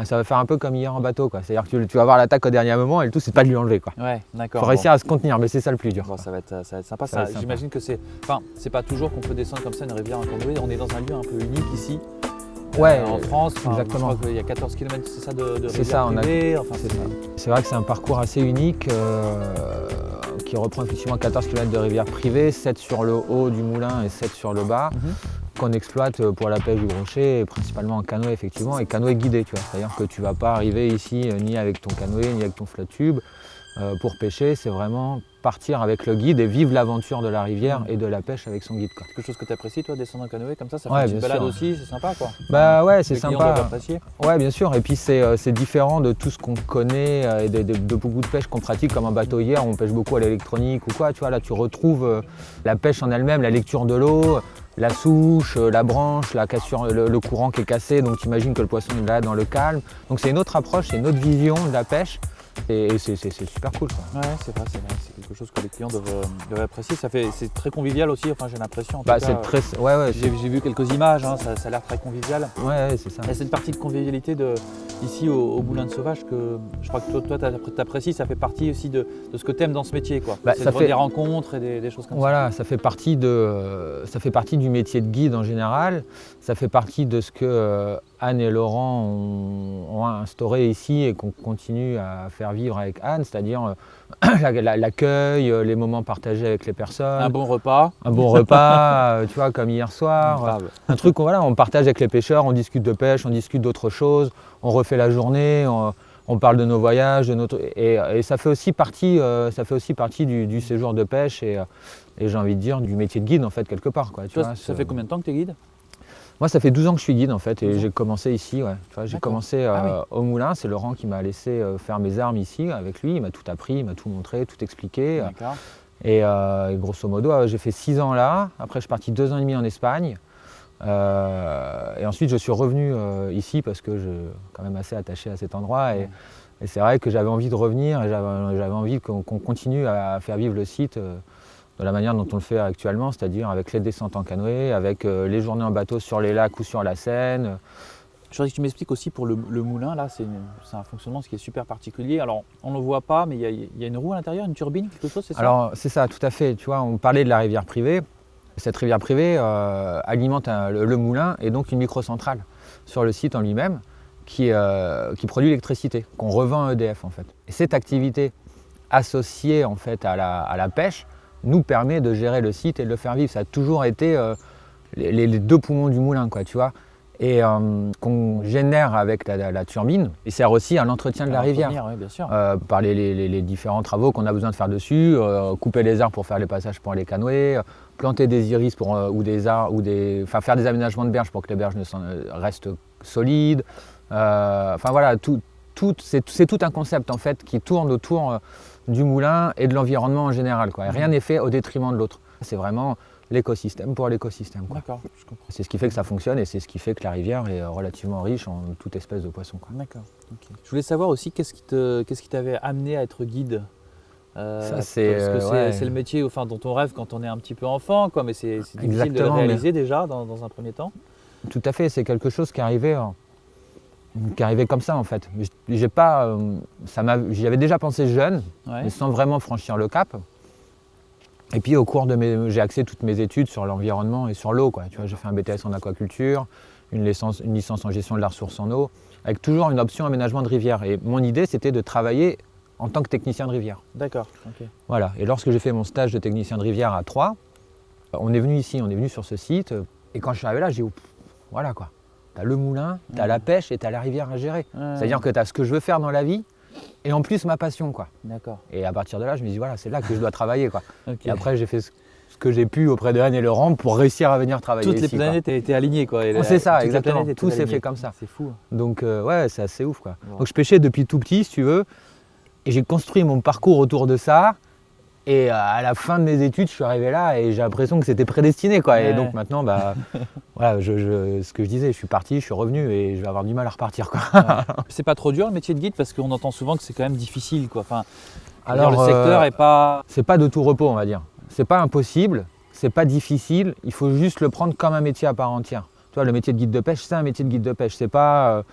Ça va faire un peu comme hier en bateau, quoi. C'est-à-dire que tu vas avoir l'attaque au dernier moment et le tout, c'est pas de lui enlever, quoi. Ouais, d'accord. Faut réussir à se contenir, mais c'est ça le plus dur. Bon, ça va être sympa. Ça va être sympa. J'imagine que c'est pas toujours qu'on peut descendre comme ça une rivière en canoë. On est dans un lieu un peu unique ici. Ouais, En France, exactement. Je crois qu'il y a 14 km, c'est ça, de C'est rivière ça, on a- privée. Enfin, C'est ça. C'est vrai que c'est un parcours assez unique qui reprend effectivement 14 km de rivière privée, 7 sur le haut du moulin et 7 sur le bas. qu'on exploite pour la pêche du brochet, principalement en canoë effectivement, et canoë guidé, tu vois. C'est-à-dire que tu ne vas pas arriver ici ni avec ton canoë, ni avec ton flotte tube. Pour pêcher, c'est vraiment partir avec le guide et vivre l'aventure de la rivière et de la pêche avec son guide, quoi. Quelque chose que tu apprécies, toi, descendre en canoë comme ça fait Ouais, une petite bien balade sûr. aussi, c'est sympa, quoi. Bah ouais, c'est Les clients sympa. doivent apprécier. Ouais, bien sûr. Et puis c'est différent de tout ce qu'on connaît et de beaucoup de pêche qu'on pratique comme un bateau hier. On pêche beaucoup à l'électronique ou quoi. Tu vois, là, tu retrouves la pêche en elle-même, la lecture de l'eau, la souche, la branche, la cassure, le courant qui est cassé. Donc tu imagines que le poisson est là dans le calme. Donc c'est une autre approche, c'est une autre vision de la pêche. Et c'est super cool, quoi. Ouais, c'est vrai, c'est quelque chose que les clients doivent apprécier. C'est très convivial aussi, enfin j'ai l'impression. En tout Bah, cas, c'est très. Ouais, j'ai vu quelques images, hein, ça a l'air très convivial. ouais, c'est ça. Et cette partie de convivialité ici au Moulin de Sauvage que je crois que toi t'apprécies, ça fait partie aussi de ce que tu aimes dans ce métier, quoi. Bah, C'est ça fait- des rencontres et des choses comme Voilà, ça fait partie du métier de guide en général. Ça fait partie de ce que Anne et Laurent ont instauré ici et qu'on continue à faire vivre avec Anne, c'est-à-dire l'accueil, les moments partagés avec les ça. personnes, Un bon repas. un bon repas, tu vois, comme hier soir. Grave. Un truc, voilà, on partage avec les pêcheurs, on discute de pêche, on discute d'autres choses, on refait la journée, on parle de nos voyages, et ça fait aussi partie, du séjour de pêche et j'ai envie de dire du métier de guide en fait quelque part, quoi. Tu Toi, vois, ça fait combien de temps que tu es guide? Moi, ça fait 12 ans que je suis guide en fait, 12 et ans. j'ai commencé ici. Ouais. Tu vois, j'ai D'accord. commencé Ah oui. au moulin. C'est Laurent qui m'a laissé faire mes armes ici avec lui. Il m'a tout appris, il m'a tout montré, tout expliqué. D'accord. Et grosso modo, j'ai fait 6 ans là. Après, je suis parti 2 ans et demi en Espagne. Et ensuite, je suis revenu ici parce que je suis quand même assez attaché à cet endroit. Et c'est vrai que j'avais envie de revenir et j'avais envie qu'on continue à faire vivre le site de la manière dont on le fait actuellement, c'est-à-dire avec les descentes en canoë, avec les journées en bateau sur les lacs ou sur la Seine. Je voudrais que tu m'expliques aussi pour le moulin, là, c'est un fonctionnement qui est super particulier. Alors, on ne le voit pas, mais il y a une roue à l'intérieur, une turbine, quelque chose, c'est ça? Alors c'est ça, tout à fait. Tu vois, on parlait de la rivière privée. Cette rivière privée alimente le moulin et donc une microcentrale sur le site en lui-même qui produit l'électricité, qu'on revend à EDF en fait. Et cette activité associée en fait à la pêche nous permet de gérer le site et de le faire vivre. Ça a toujours été les deux poumons du moulin, quoi, tu vois. Et qu'on génère avec la turbine, et sert aussi à l'entretien de la rivière. Oui, bien sûr. Par les différents travaux qu'on a besoin de faire dessus, couper les arbres pour faire les passages pour les canoës, planter des iris faire des aménagements de berges pour que les berges restent solides. Enfin voilà, c'est tout un concept en fait qui tourne autour du moulin et de l'environnement en général, quoi. Et rien n'est fait au détriment de l'autre. C'est vraiment l'écosystème pour l'écosystème, quoi. D'accord, je comprends. C'est ce qui fait que ça fonctionne et c'est ce qui fait que la rivière est relativement riche en toute espèce de poisson, quoi. D'accord. Ok. Je voulais savoir aussi qu'est-ce qui t'avait amené à être guide. Ça, c'est, parce que ouais. c'est le métier dont on rêve quand on est un petit peu enfant, quoi, mais c'est difficile de le Exactement, réaliser déjà dans un premier temps. Tout à fait, c'est quelque chose qui arrivait comme ça en fait. J'y avais déjà pensé jeune, Ouais. mais sans vraiment franchir le cap. Et puis au cours j'ai axé toutes mes études sur l'environnement et sur l'eau, quoi. Tu vois, j'ai fait un BTS en aquaculture, une licence en gestion de la ressource en eau, avec toujours une option aménagement de rivière. Et mon idée, c'était de travailler en tant que technicien de rivière. D'accord. Ok. Voilà. Et lorsque j'ai fait mon stage de technicien de rivière à Troyes, on est venu sur ce site. Et quand je suis arrivé là, j'ai dit, voilà quoi. T'as le moulin, t'as la pêche et t'as la rivière à gérer. C'est-à-dire que t'as ce que je veux faire dans la vie et en plus ma passion, quoi. D'accord. Et à partir de là, je me dis voilà, c'est là que je dois travailler, quoi. Ok. Et après, j'ai fait ce que j'ai pu auprès de Anne et Laurent pour réussir à venir travailler Toutes les ici, quoi. planètes étaient alignées, quoi. Et C'est ça, toutes les exactement. planètes étaient Tout s'est alignées. fait comme ça. C'est fou. Donc ouais, c'est assez ouf, quoi. Wow. Donc je pêchais depuis tout petit, si tu veux, et j'ai construit mon parcours autour de ça. Et à la fin de mes études, je suis arrivé là et j'ai l'impression que c'était prédestiné, quoi. Ouais. Et donc maintenant, bah, voilà, ce que je disais, je suis parti, je suis revenu et je vais avoir du mal à repartir, quoi. C'est pas trop dur le métier de guide parce qu'on entend souvent que c'est quand même difficile, quoi. Enfin, Alors, le secteur est pas. c'est pas de tout repos, on va dire. C'est pas impossible, c'est pas difficile. Il faut juste le prendre comme un métier à part entière. Tu vois, le métier de guide de pêche, c'est un métier de guide de pêche. C'est pas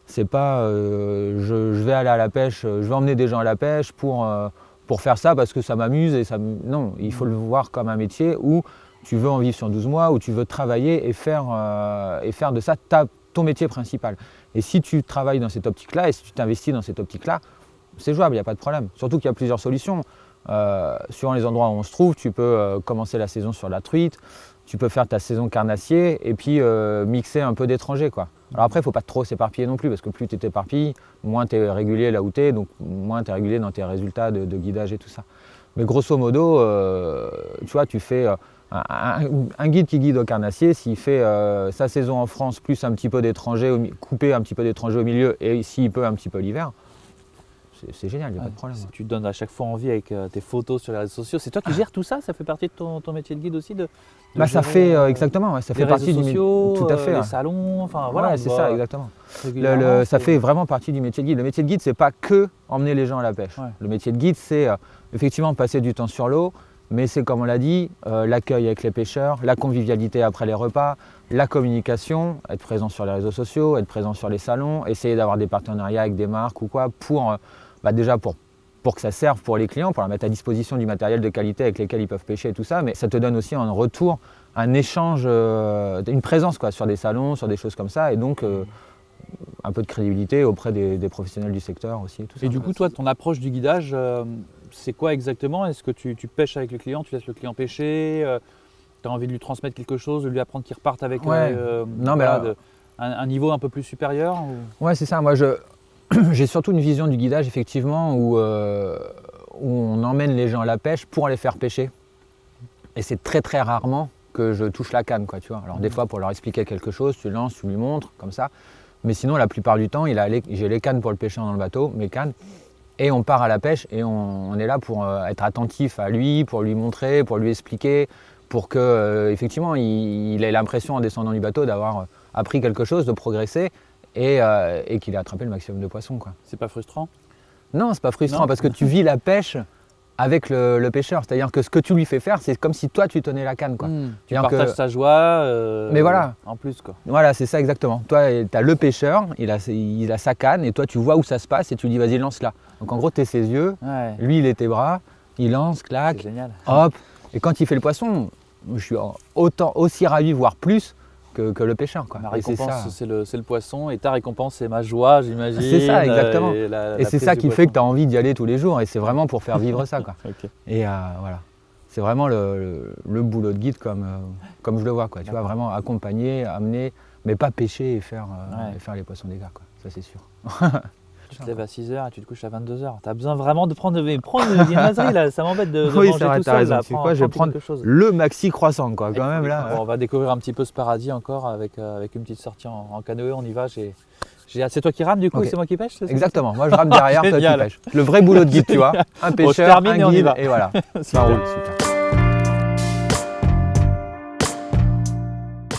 je vais aller à la pêche, je vais emmener des gens à la pêche pour faire ça parce que ça m'amuse et non, il faut le voir comme un métier où tu veux en vivre sur 12 mois, où tu veux travailler et faire de ça ton métier principal. Et si tu travailles dans cette optique-là et si tu t'investis dans cette optique-là, c'est jouable, il n'y a pas de problème. Surtout qu'il y a plusieurs solutions. suivant les endroits où on se trouve, tu peux commencer la saison sur la truite, tu peux faire ta saison carnassier et puis mixer un peu d'étrangers, quoi. Alors après, il ne faut pas trop s'éparpiller non plus, parce que plus tu t'éparpilles, moins tu es régulier là où tu es, donc moins tu es régulier dans tes résultats de guidage et tout ça. Mais grosso modo, tu vois, tu fais un guide qui guide au carnassier, s'il fait sa saison en France, plus un petit peu d'étrangers, couper un petit peu d'étrangers au milieu, et s'il peut un petit peu l'hiver, c'est génial, il n'y a pas de problème. Tu te donnes à chaque fois envie avec tes photos sur les réseaux sociaux. C'est toi qui gères tout ça? Ça fait partie de ton métier de guide aussi Ça fait exactement, ouais, ça fait partie du métier. Tout à fait. Les salons, enfin voilà. Ouais, c'est ça, exactement. Ça fait vraiment partie du métier de guide. Le métier de guide, c'est pas que emmener les gens à la pêche. Ouais. Le métier de guide, c'est effectivement passer du temps sur l'eau, mais c'est comme on l'a dit, l'accueil avec les pêcheurs, la convivialité après les repas, la communication, être présent sur les réseaux sociaux, être présent sur les salons, essayer d'avoir des partenariats avec des marques ou quoi pour déjà pour que ça serve pour les clients, pour leur mettre à disposition du matériel de qualité avec lesquels ils peuvent pêcher et tout ça, mais ça te donne aussi en retour un échange, une présence quoi, sur des salons, sur des choses comme ça, et donc un peu de crédibilité auprès des professionnels du secteur aussi. Et tout ça. Et du coup, toi, ton approche du guidage, c'est quoi exactement? Est-ce que tu pêches avec le client, tu laisses le client pêcher, tu as envie de lui transmettre quelque chose, de lui apprendre qu'il reparte avec un niveau un peu plus supérieur Ouais, c'est ça. Moi, j'ai surtout une vision du guidage, effectivement, où on emmène les gens à la pêche pour les faire pêcher. Et c'est très très rarement que je touche la canne, quoi, tu vois. Alors des fois, pour leur expliquer quelque chose, tu lances, tu lui montres, comme ça. Mais sinon, la plupart du temps, j'ai les cannes pour le pêcher dans le bateau, mes cannes. Et on part à la pêche et on est là pour être attentif à lui, pour lui montrer, pour lui expliquer, pour que effectivement il ait l'impression en descendant du bateau d'avoir appris quelque chose, de progresser et qu'il ait attrapé le maximum de poissons, quoi. C'est pas frustrant? Non, c'est pas frustrant parce que tu vis la pêche avec le pêcheur. C'est-à-dire que ce que tu lui fais faire, c'est comme si toi tu tenais la canne, quoi. Tu partages ta joie mais voilà. En plus, quoi. Voilà, c'est ça exactement. Toi, tu as le pêcheur, il a sa canne et toi tu vois où ça se passe et tu lui dis vas-y lance là. Donc en gros tu es ses yeux, lui il est tes bras, il lance, clac, hop. Et quand il fait le poisson, je suis aussi ravi, voire plus, que le pêcheur, quoi. Ma récompense, c'est le poisson et ta récompense, c'est ma joie, j'imagine. C'est ça, exactement. Et c'est ça qui fait que tu as envie d'y aller tous les jours et c'est vraiment pour faire vivre ça, quoi. Okay. Et voilà. C'est vraiment le boulot de guide comme je le vois, quoi. Tu vois, vraiment accompagner, amener, mais pas pêcher et faire les poissons des gars, quoi. Ça, c'est sûr. Tu te lèves à 6h et tu te couches à 22h. Tu as besoin vraiment de prendre des viennoiseries, là. Ça m'embête de oui, manger tout seul. Là. Quoi, je vais prendre le maxi croissant, quoi, quand même. Là. On va découvrir un petit peu ce paradis encore avec une petite sortie en canoë. On y va. C'est toi qui rames du coup et c'est moi qui pêche? Exactement. Moi, je rame derrière, toi, tu pêches. Le vrai boulot de guide, tu vois. Un pêcheur, un guide, et voilà. Ça roule, super.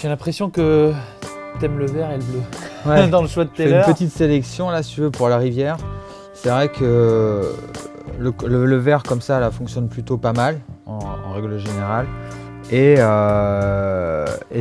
J'ai l'impression que t'aimes le vert et le bleu. Ouais. Dans le choix de tes Je fais une petite sélection là, si tu veux, pour la rivière. C'est vrai que le vert comme ça là, fonctionne plutôt pas mal en règle générale. Et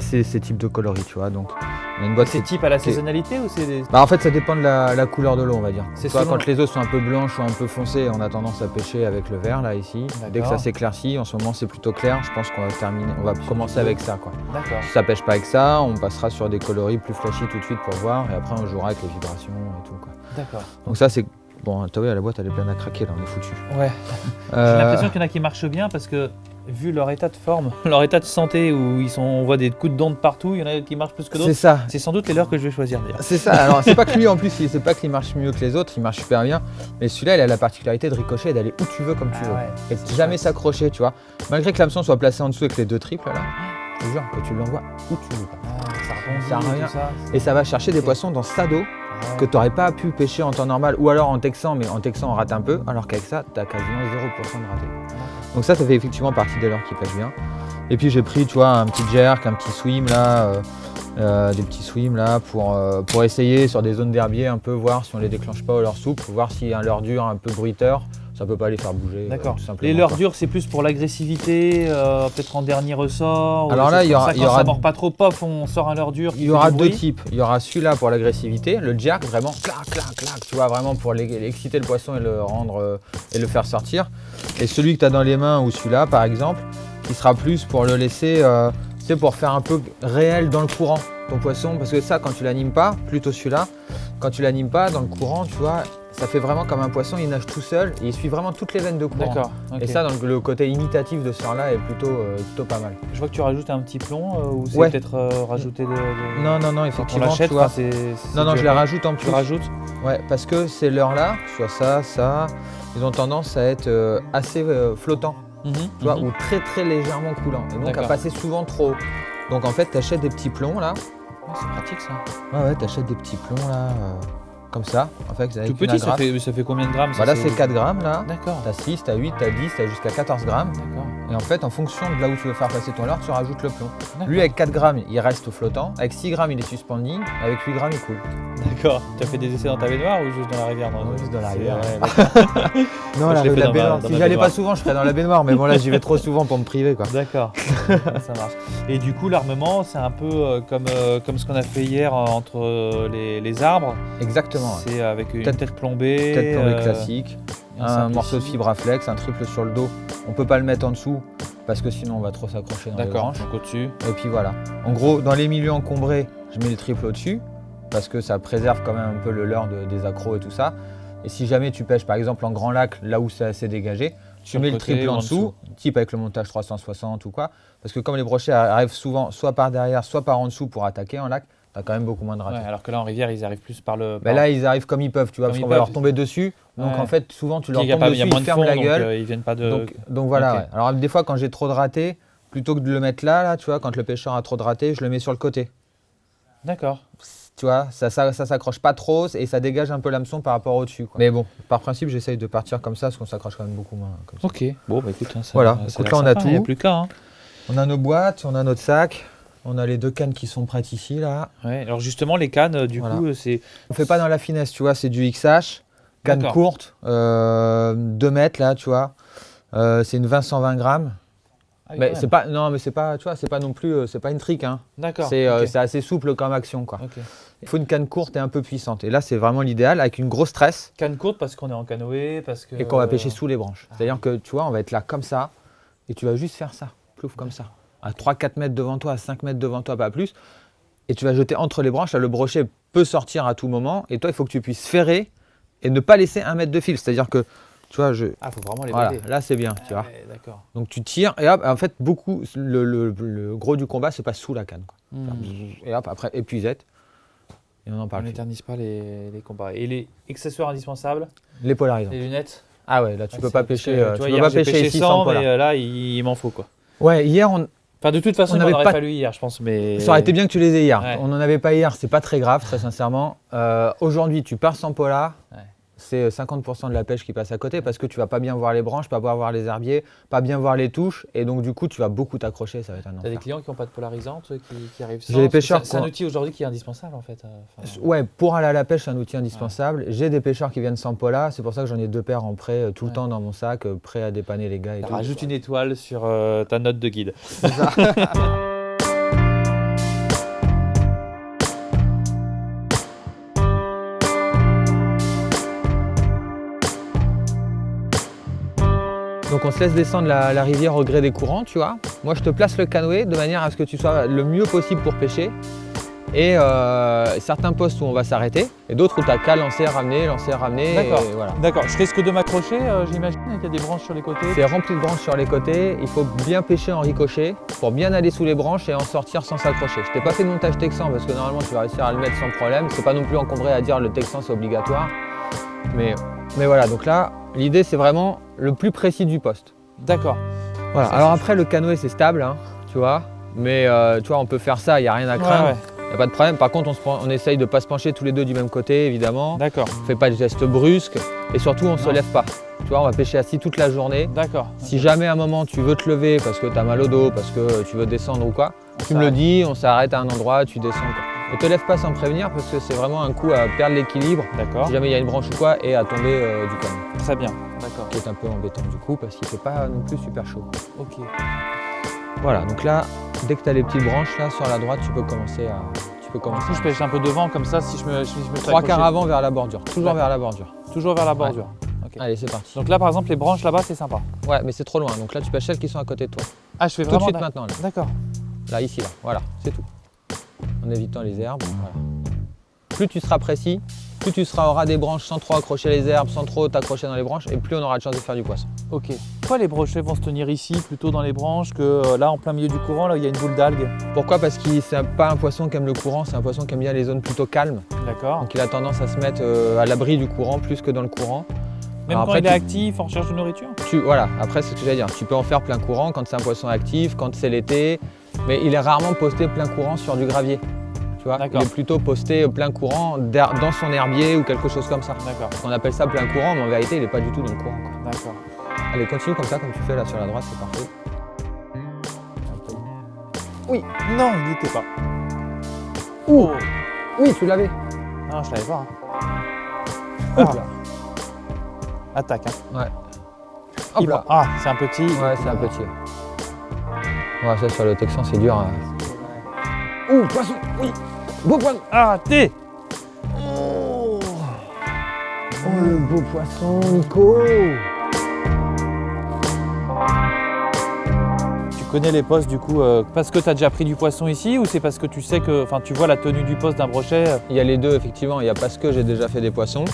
c'est ces types de coloris, tu vois. Donc, on a une boîte. C'est type à la saisonnalité ou c'est des... En fait, ça dépend de la couleur de l'eau, on va dire. Soit quand les eaux sont un peu blanches ou un peu foncées, on a tendance à pêcher avec le vert là ici. Dès que ça s'éclaircit, en ce moment c'est plutôt clair. Je pense qu'on va commencer avec ça, quoi. D'accord. Si ça pêche pas avec ça, on passera sur des coloris plus flashy tout de suite pour voir. Et après, on jouera avec les vibrations et tout, quoi. D'accord. Donc ça, c'est bon. T'as vu, la boîte, elle est pleine à craquer là. On est foutu. Ouais. J'ai l'impression qu'il y en a qui marchent bien parce que, vu leur état de forme, leur état de santé, où on voit des coups de dents de partout, il y en a qui marchent plus que d'autres. C'est ça. C'est sans doute les leurs que je vais choisir d'ailleurs. C'est ça. Alors c'est pas que lui en plus, c'est pas qu'il marche mieux que les autres, il marche super bien. Mais celui-là, il a la particularité de ricocher et d'aller où tu veux comme tu veux. Et de jamais s'accrocher, tu vois. Malgré que l'hameçon soit placé en dessous avec les deux triples là, je te jure que tu l'envoies où tu veux. Ça rebondit, tout ça. Et ça va chercher des poissons dans sa dos que tu n'aurais pas pu pêcher en temps normal ou alors en texan, mais en texan on rate un peu, alors qu'avec ça, tu as quasiment 0% de raté. Donc ça fait effectivement partie des leurres qui pêchent bien. Et puis j'ai pris, tu vois, un petit jerk, un petit swim là, des petits swims là pour essayer sur des zones d'herbier un peu, voir si on les déclenche pas au leurre souple, voir s'il y a un leurre dur un peu bruiteur, ça peut pas les faire bouger. D'accord. Tout simplement. Les leurres durs, c'est plus pour l'agressivité, peut-être en dernier ressort. Alors là, il y aura. Ça mord pas trop, pof, on sort un leurre dur. Il y aura deux types. Il y aura celui-là pour l'agressivité, le jerk, vraiment clac, clac, clac, tu vois, vraiment pour exciter le poisson et le rendre et le faire sortir. Et celui que tu as dans les mains ou celui-là, par exemple, qui sera plus pour le laisser, c'est pour faire un peu réel dans le courant ton poisson, parce que ça, quand tu l'animes pas, plutôt celui-là, quand tu l'animes pas dans le courant, tu vois, ça fait vraiment comme un poisson, il nage tout seul et il suit vraiment toutes les veines de courant. D'accord. Ok. Et ça, donc, le côté imitatif de ce genre-là est plutôt pas mal. Je vois que tu rajoutes un petit plomb ou c'est Ouais. peut-être rajouté de... Non, Quand on effectivement, l'achète, tu vois. enfin, c'est Non, dû je à la quoi rajoute en plus. Tu rajoutes? Ouais, parce que ces leurres-là, soit ça, ils ont tendance à être assez flottants, tu vois, ou très légèrement coulants. Et donc à D'accord. passer souvent trop haut. Donc en fait, tu achètes des petits plombs là. Ouais, c'est pratique ça. Ouais, tu achètes des petits plombs là, comme ça. En fait, avec Tout une petit, ça agrafe. fait combien de grammes ça, Voilà, c'est 4 grammes là. D'accord. T'as 6, t'as 8, t'as 10, t'as jusqu'à 14 grammes. D'accord. Et en fait, en fonction de là où tu veux faire passer ton leurre, tu rajoutes le plomb. D'accord. Lui, avec 4 grammes, il reste flottant. Avec 6 grammes, il est suspendu. Avec 8 grammes, il coule. D'accord. Tu as fait des essais dans ta baignoire ou juste dans la rivière? Non, juste dans la C'est- rivière. ouais, d'accord. Non, je l'ai fait dans ma- baignoire. dans Si ma j'y allais baignoire. pas souvent, je serais dans la baignoire. Mais bon, là, j'y vais trop souvent pour me priver, quoi. D'accord, ça marche. Et du coup, l'armement, c'est un peu comme ce qu'on a fait hier entre les arbres. Exactement. Ouais. C'est avec une Tête- tête plombée. Tête tombée classique, un simple morceau de ici. fibre à flex, un triple sur le dos. On peut pas le mettre en dessous parce que sinon on va trop s'accrocher dans les D'accord, branches. donc au-dessus. Et puis voilà. En gros, dans les milieux encombrés, je mets le triple au-dessus parce que ça préserve quand même un peu le leurre des accros et tout ça. Et si jamais tu pêches par exemple en grand lac, là où c'est assez dégagé, tu Sur mets le le côté triple ou en en dessous, type avec le montage 360 ou quoi. Parce que comme les brochets arrivent souvent soit par derrière, soit par en dessous pour attaquer en lac, t'as quand même beaucoup moins de ratés. Ouais, alors que là, en rivière, ils arrivent plus par le. Ben là, ils arrivent comme ils peuvent, tu vois, Comme parce ils qu'on va peuvent. leur tomber dessus. Donc Ouais. en fait, souvent, tu leur il y a tombes pas- il dessus, y a ils moins de ferment fond, la donc gueule. ils viennent pas de. Donc voilà. Ok. Ouais. Alors des fois, quand j'ai trop de ratés, plutôt que de le mettre là, tu vois, quand le pêcheur a trop de ratés, je le mets sur le côté. D'accord. Tu vois, ça s'accroche pas trop et ça dégage un peu l'hameçon par rapport au-dessus, quoi. Mais bon, par principe, j'essaye de partir comme ça, parce qu'on s'accroche quand même beaucoup moins. Comme ça. Ok. Bon, bah écoute, hein, ça, Voilà. ça Écoute, a l'air là, on a sympa, Il n'y a tout. plus qu'à. Hein. On a nos boîtes, on a notre sac, on a les 2 cannes qui sont prêtes ici, là. Ouais. Alors justement, les cannes, du Voilà. coup, c'est. On fait pas dans la finesse, tu vois, c'est du XH, canne D'accord. courte, 2 mètres, là, tu vois. C'est une 20-120 grammes. Ah oui, Mais quand c'est même. pas, non, mais c'est pas, tu vois, c'est pas non plus, c'est pas une trick, hein. D'accord. C'est ok. c'est assez souple comme action, quoi. Ok. Il faut une canne courte et un peu puissante. Et là, c'est vraiment l'idéal, avec une grosse tresse Canne courte parce qu'on est en canoë, parce que. et qu'on va pêcher sous les branches. C'est-à-dire que, tu vois, on va être là comme ça et tu vas juste faire ça, plouf, comme ça. À 3-4 mètres devant toi, à 5 mètres devant toi, pas plus. Et tu vas jeter entre les branches. Là, le brochet peut sortir à tout moment. Et toi, il faut que tu puisses ferrer et ne pas laisser 1 mètre de fil. C'est-à-dire que, tu vois, Ah, faut vraiment les voilà, brider. là, c'est bien, tu vois. Ouais, d'accord. Donc, tu tires et hop, en fait, beaucoup, le gros du combat se passe sous la canne, quoi. Et hop, après, épuisette. Et on n'en On parle plus. n'éternise pas les combats. Et les accessoires indispensables, Les polarisants. les lunettes. Ah ouais, là, tu peux pas Parce pêcher, que, tu vois, peux hier, pas j'ai pêcher pêché ici 100, sans polar. mais là, il m'en faut quoi. Ouais, hier, Enfin, de toute façon, On il m'en n'avait aurait pas- fallu hier, je pense. Mais ça aurait été bien que tu les aies hier. Ouais. On n'en avait pas hier, c'est pas très grave, très sincèrement. Aujourd'hui, tu pars sans polar, Ouais. c'est 50% de la pêche qui passe à côté parce que tu vas pas bien voir les branches, pas bien voir les herbiers, pas bien voir les touches. Et donc, du coup, tu vas beaucoup t'accrocher, ça va être un T'as des enfer. clients qui n'ont pas de polarisante, qui arrivent sans. J'ai des parce que pêcheurs C'est un qui ont- outil aujourd'hui qui est indispensable en fait. Enfin, Ouais, pour aller à la pêche, c'est un outil indispensable. J'ai des pêcheurs qui viennent sans polar, c'est pour ça que j'en ai 2 paires en prêt tout le Ouais. temps dans mon sac, prêt à dépanner les gars et tout. rajoute une étoile sur ta note de guide. Donc on se laisse descendre la rivière au gré des courants, tu vois. Moi je te place le canoë de manière à ce que tu sois le mieux possible pour pêcher. Et certains postes où on va s'arrêter et d'autres où tu n'as qu'à lancer, ramener. D'accord. Et voilà. D'accord, je risque de m'accrocher, j'imagine, qu'il y a des branches sur les côtés. C'est rempli de branches sur les côtés, il faut bien pêcher en ricochet pour bien aller sous les branches et en sortir sans s'accrocher. Je t'ai pas fait de montage texan parce que normalement tu vas réussir à le mettre sans problème. C'est pas non plus encombré à dire le texan c'est obligatoire. Mais voilà, donc là l'idée c'est vraiment le plus précis du poste. D'accord. Voilà. Ça, Alors c'est après le canoë c'est stable, hein, tu vois. Mais tu vois on peut faire ça, il n'y a rien à craindre. Ouais, ouais. Il n'y a pas de problème. Par contre, on essaye de ne pas se pencher tous les deux du même côté, évidemment. D'accord. On ne fait pas de gestes brusques. Et surtout, on ne se Non. lève pas. Tu vois, on va pêcher assis toute la journée. D'accord. Si jamais à un moment tu veux te lever parce que tu as mal au dos, parce que tu veux descendre ou quoi, tu me le dis, on s'arrête à un endroit, tu descends. Quoi. Et te lève pas sans prévenir parce que c'est vraiment un coup à perdre l'équilibre D'accord. si jamais il y a une branche ou quoi et à tomber du canot. Très bien. D'accord. Qui est un peu embêtant du coup parce qu'il ne fait pas non plus super chaud. Ok. Voilà, donc là, dès que tu as les petites branches là sur la droite, tu peux commencer à. Du coup, je pêche un peu devant comme ça si je me fais 3 quarts accrocher. avant vers la bordure, toujours D'accord. vers la bordure. Toujours vers la bordure. Ok. Allez, c'est parti. Donc là, par exemple, les branches là-bas, c'est sympa. Ouais, mais c'est trop loin. Donc là, tu pêches celles qui sont à côté de toi. Ah, je fais Tout de vraiment. suite maintenant. Là, D'accord. là ici, là. Voilà, c'est tout. En évitant les herbes. Voilà. Plus tu seras précis, plus tu seras au ras des branches sans trop accrocher les herbes, sans trop t'accrocher dans les branches, et plus on aura de chance de faire du poisson. Ok. Pourquoi les brochets vont se tenir ici, plutôt dans les branches, que là, en plein milieu du courant, là où il y a une boule d'algues? Pourquoi? Parce que c'est pas un poisson qui aime le courant, c'est un poisson qui aime bien les zones plutôt calmes. D'accord. Donc il a tendance à se mettre à l'abri du courant plus que dans le courant. Même quand il est actif, en recherche de nourriture? Voilà, après c'est ce que j'allais dire. Tu peux en faire plein courant quand c'est un poisson actif, quand c'est l'été, mais il est rarement posté plein courant sur du gravier. Tu vois, il est plutôt posté plein courant dans son herbier ou quelque chose comme ça. D'accord. On appelle ça plein courant, mais en vérité il n'est pas du tout dans le courant. D'accord. Allez, continue comme ça, comme tu fais là sur la droite, c'est parfait. Oui, non, il n'y était pas. Ouh. Oui, tu l'avais. Non, je l'avais pas. Hop là. Attaque. Hein. Ouais. Hop là. Ah, c'est un petit. Ouais, c'est un petit. Ouais, ça sur le texan, c'est dur. Ouh, poisson. Oui. Beau poisson. Ah, thé. Oh, le beau poisson, Nico. Tu connais les postes du coup parce que tu as déjà pris du poisson ici ou c'est parce que tu sais que, enfin, tu vois la tenue du poste d'un brochet? Il y a les deux, effectivement. Il y a parce que j'ai déjà fait des poissons.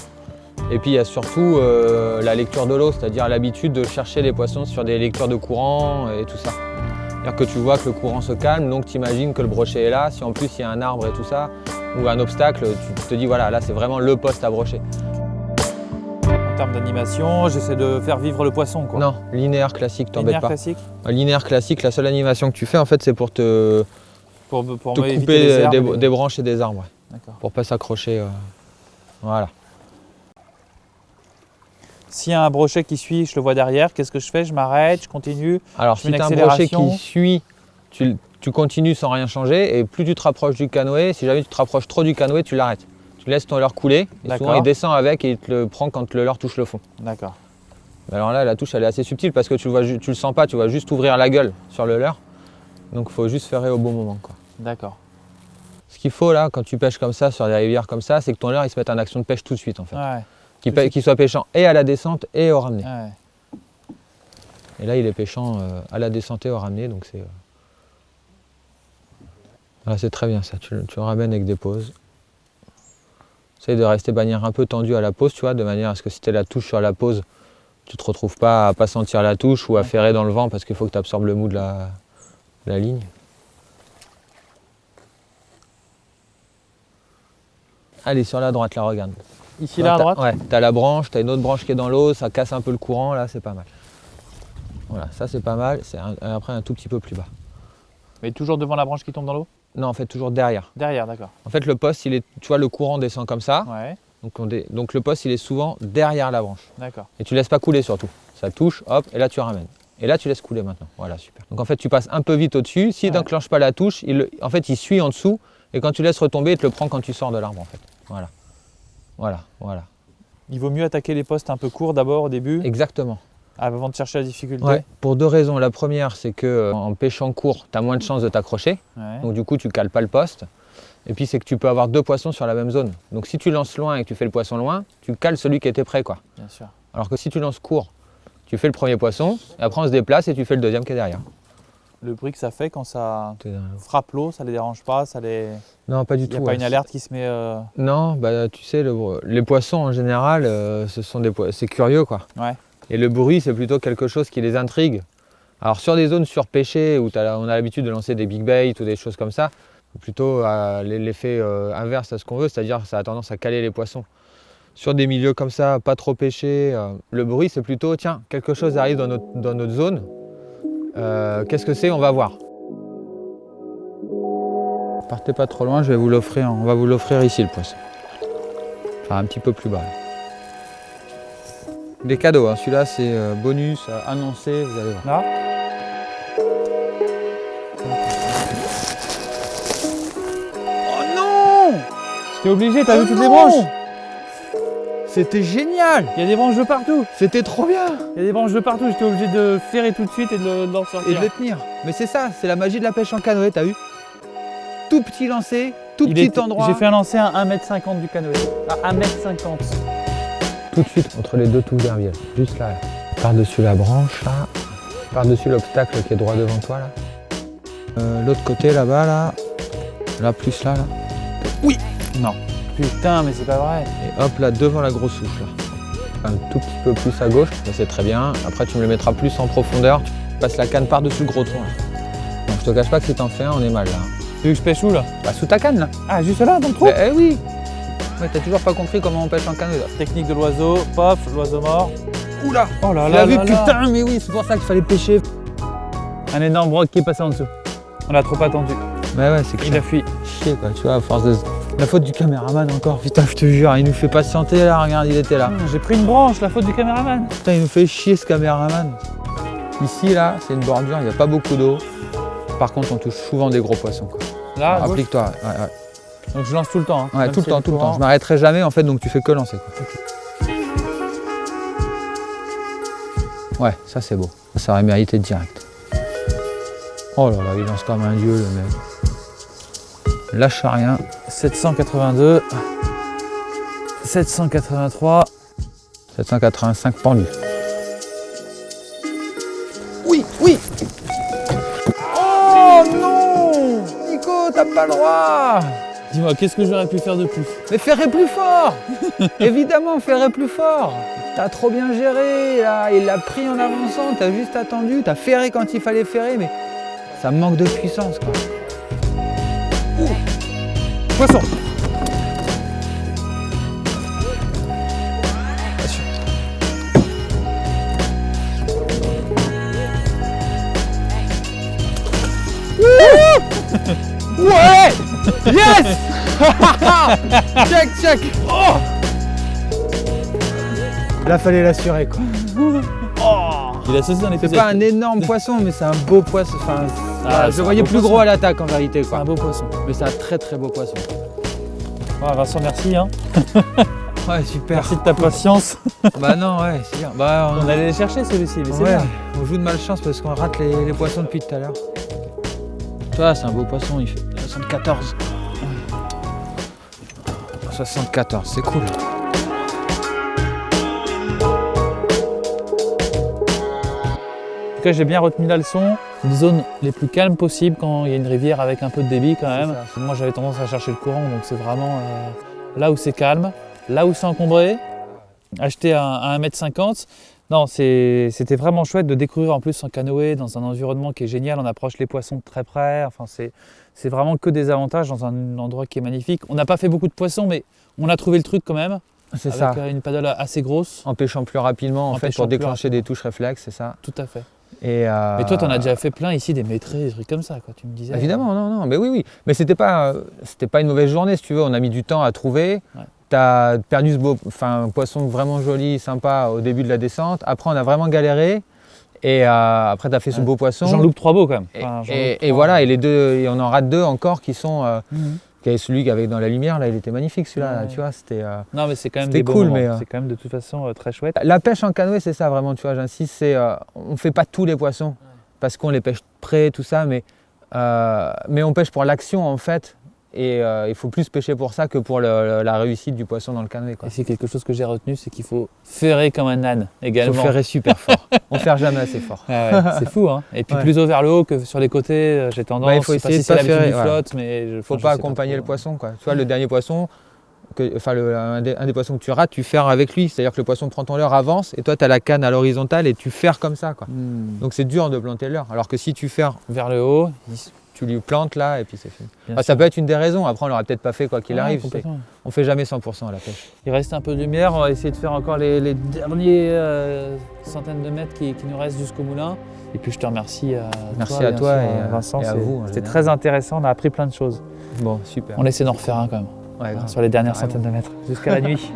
Et puis il y a surtout la lecture de l'eau, c'est-à-dire l'habitude de chercher les poissons sur des lectures de courant et tout ça. C'est-à-dire que tu vois que le courant se calme, donc tu imagines que le brochet est là. Si en plus il y a un arbre et tout ça, ou un obstacle, tu te dis voilà, là c'est vraiment le poste à brocher. En termes d'animation, j'essaie de faire vivre le poisson, quoi. Non, linéaire classique, t'embête pas. Classique. Linéaire classique, la seule animation que tu fais en fait c'est pour te couper des branches et des arbres. Ouais. D'accord. Pour pas s'accrocher. Voilà. S'il y a un brochet qui suit, je le vois derrière, qu'est-ce que je fais? Je m'arrête, je continue. Alors si tu as un brochet qui suit, tu continues sans rien changer et plus tu te rapproches du canoë, si jamais tu te rapproches trop du canoë, tu l'arrêtes. Tu laisses ton leurre couler et souvent il descend avec et il te le prend quand le leurre touche le fond. D'accord. Alors là, la touche elle est assez subtile parce que tu le sens pas, tu vas juste ouvrir la gueule sur le leurre. Donc il faut juste ferrer au bon moment, quoi. D'accord. Ce qu'il faut là, quand tu pêches comme ça, sur des rivières comme ça, c'est que ton leurre il se mette en action de pêche tout de suite en fait. Ouais. Qu'il soit pêchant et à la descente et au ramené. Ouais. Et là, il est pêchant à la descente et au ramené, donc c'est... Voilà, c'est très bien ça, tu le ramènes avec des pauses. Essaye de rester de manière un peu tendue à la pause, tu vois, de manière à ce que si tu as la touche sur la pause, tu te retrouves pas à pas sentir la touche ou à ferrer dans le vent parce qu'il faut que tu absorbes le mou de la ligne. Allez, sur la droite, là, regarde. Ici, là, à droite? Ouais, tu as la branche, tu as une autre branche qui est dans l'eau, ça casse un peu le courant, là, c'est pas mal. Voilà, ça c'est pas mal, c'est après un tout petit peu plus bas. Mais toujours devant la branche qui tombe dans l'eau? Non, en fait, toujours derrière. Derrière, d'accord. En fait, le poste, tu vois, le courant descend comme ça. Ouais. Donc le poste, il est souvent derrière la branche. D'accord. Et tu laisses pas couler surtout. Ça touche, hop, et là tu ramènes. Et là, tu laisses couler maintenant. Voilà, super. Donc en fait, tu passes un peu vite au-dessus. S'il n'enclenche pas la touche, en fait, il suit en dessous. Et quand tu laisses retomber, il te le prend quand tu sors de l'arbre, en fait. Voilà. Voilà, voilà. Il vaut mieux attaquer les postes un peu courts d'abord au début? Exactement. Avant de chercher la difficulté? Ouais, pour deux raisons. La première, c'est qu'en pêchant court, tu as moins de chances de t'accrocher. Ouais. Donc du coup, tu cales pas le poste. Et puis, c'est que tu peux avoir deux poissons sur la même zone. Donc si tu lances loin et que tu fais le poisson loin, tu cales celui qui était près, quoi. Bien sûr. Alors que si tu lances court, tu fais le premier poisson, et après on se déplace et tu fais le deuxième qui est derrière. Le bruit que ça fait quand ça frappe l'eau, ça les dérange pas, ça les... Non, pas du tout. Il n'y a pas une alerte qui se met... Non, bah tu sais, les poissons en général, c'est curieux, quoi. Ouais. Et le bruit, c'est plutôt quelque chose qui les intrigue. Alors sur des zones surpêchées où on a l'habitude de lancer des big bait ou des choses comme ça, plutôt l'effet inverse à ce qu'on veut, c'est-à-dire ça a tendance à caler les poissons. Sur des milieux comme ça, pas trop pêchés, le bruit c'est plutôt tiens, quelque chose arrive dans notre zone, qu'est-ce que c'est? On va voir. Partez pas trop loin, je vais vous l'offrir, on va vous l'offrir ici le poisson. Enfin un petit peu plus bas. Là. Des cadeaux, hein. Celui-là c'est bonus annoncé, vous allez voir. Là? Oh non! T'es obligé, t'as vu toutes les branches? C'était génial! Il y a des branches de partout! C'était trop bien! Il y a des branches de partout, j'étais obligé de ferrer tout de suite et de le sortir. Et de le tenir. Mais c'est ça, c'est la magie de la pêche en canoë, t'as vu? Tout petit lancer, tout petit endroit. J'ai fait un lancer à 1,50 m du canoë. À 1,50 m. Tout de suite entre les deux touches d'herbier, juste là. Par-dessus la branche, là. Par-dessus l'obstacle qui est droit devant toi, là. L'autre côté, là-bas, là. Là, plus là, là. Oui! Non. Putain, mais c'est pas vrai. Et hop là, devant la grosse souche là. Un tout petit peu plus à gauche, ça c'est très bien. Après tu me le mettras plus en profondeur, tu passes la canne par-dessus le gros tronc là. Donc je te cache pas que si t'en fais un, on est mal là. Tu veux que je pêche où là? Bah sous ta canne là. Ah, juste là, dans le trou? Eh oui. Ouais, t'as toujours pas compris comment on pêche en canot là. Technique de l'oiseau, paf, l'oiseau mort. Oula. Oh là Tu là l'as vu, là là. putain, mais oui, c'est pour ça qu'il fallait pêcher. Un énorme broc qui est passé en dessous. On l'a trop attendu. Bah ouais, c'est Il clair. a fui. Chier quoi, tu vois, à force de... La faute du caméraman encore, putain, je te jure, il nous fait patienter là, regarde, il était là. J'ai pris une branche, la faute du caméraman. Putain, il nous fait chier ce caméraman. Ici là, c'est une bordure, il n'y a pas beaucoup d'eau. Par contre, on touche souvent des gros poissons quoi. Là, à gauche. Applique-toi, ouais. Donc je lance tout le temps. Hein. Ouais, Même tout le si temps, le tout le temps. courant- Je m'arrêterai jamais en fait, donc tu fais que lancer quoi. Ouais, ça c'est beau. Ça aurait mérité direct. Oh là là, il lance comme un dieu le mec. Lâche rien. 782. 783. 785 pendu. Oui, oui. Oh non, Nico, t'as pas le droit. Dis-moi, qu'est-ce que j'aurais pu faire de plus? Mais ferrez plus fort. Évidemment, ferrez plus fort. T'as trop bien géré, là. Il l'a pris en avançant, t'as juste attendu, t'as ferré quand il fallait ferrer, mais ça manque de puissance, quoi. Poisson. Ouais. Yes. Check, check. Oh. Là, fallait l'assurer, quoi. Il a sauté dans les C'est pieds. pas un énorme poisson, mais c'est un beau poisson. Enfin, Ah, je c'est le un voyais beau plus poisson. gros à l'attaque, en vérité, C'est quoi. un beau poisson. Mais c'est un très très beau poisson. Ouais, Vincent, merci. Hein. Ouais, super. Merci de ta patience. Bah non, ouais, c'est bien. Bah, On allait les chercher celui-ci, mais c'est ouais, bien. on joue de malchance parce qu'on rate les poissons depuis tout à l'heure. Tu vois, c'est un beau poisson, il fait 74. 74, c'est cool. En tout cas, j'ai bien retenu la leçon. Une zone les plus calmes possible quand il y a une rivière avec un peu de débit quand même. ça. Moi, j'avais tendance à chercher le courant, donc c'est vraiment là où c'est calme, là où c'est encombré. Acheter à 1,50 m. Non, c'était vraiment chouette de découvrir en plus en canoë dans un environnement qui est génial. On approche les poissons de très près. Enfin, c'est vraiment que des avantages dans un endroit qui est magnifique. On n'a pas fait beaucoup de poissons, mais on a trouvé le truc quand même. C'est Avec ça. une paddle assez grosse. En pêchant plus rapidement, en fait, pêchant pour plus déclencher des touches réflexes, c'est ça. Tout à fait. Et Mais toi, tu en as déjà fait plein ici, des maîtrises, des trucs comme ça, quoi. Tu me disais. Évidemment, non, mais oui, oui. Mais c'était pas une mauvaise journée, si tu veux. On a mis du temps à trouver. Ouais. Tu as perdu ce beau, poisson vraiment joli, sympa au début de la descente. Après, on a vraiment galéré. Et après, tu as fait ce beau poisson. J'en loupe 3 beaux quand même. Et, Enfin, j'en et- loupe et trois. voilà, et les deux, et on en rate deux encore qui sont. Mhm. Qui est celui avec dans la lumière, là, il était magnifique celui-là, Ouais. tu vois. C'était. Non, mais c'est quand même C'était des beaux cool, moments. mais, C'est quand même de toute façon très chouette. La pêche en canoë, c'est ça vraiment, tu vois, j'insiste, c'est on fait pas tous les poissons parce qu'on les pêche près, tout ça, mais on pêche pour l'action en fait, et il faut plus pêcher pour ça que pour la réussite du poisson dans le canoë, quoi. Et c'est quelque chose que j'ai retenu, c'est qu'il faut ferrer comme un âne Il également. faut ferrer super fort, on ferre jamais assez fort. Ah ouais, c'est fou, hein. Et puis Ouais. plus haut vers le haut que sur les côtés, j'ai tendance. Ouais, il faut je sais essayer si de c'est pas l'habitude ferrer, du ouais. flotte, mais Faut je pas sais accompagner trop. le poisson, quoi. Tu vois, le dernier poisson, un des poissons que tu rates, tu ferres avec lui, c'est-à-dire que le poisson prend ton leurre, avance, et toi tu as la canne à l'horizontale et tu ferres comme ça, quoi. Donc c'est dur de planter le leurre, alors que si tu ferres, Vers le haut. tu lui plantes là et puis c'est fini. Bien Ça sûr. peut être une des raisons, après on l'aurait peut-être pas fait quoi qu'il Ouais, arrive. complètement. On fait jamais 100% à la pêche. Il reste un peu de lumière, on va essayer de faire encore les derniers centaines de mètres qui nous restent jusqu'au moulin. Et puis je te remercie Merci toi, à bien toi sûr, et Vincent. à vous, en C'était général. très intéressant, on a appris plein de choses. Bon, super. On essaie d'en refaire un quand même, Ouais, grave. sur les dernières Carrément. centaines de mètres, jusqu'à la nuit.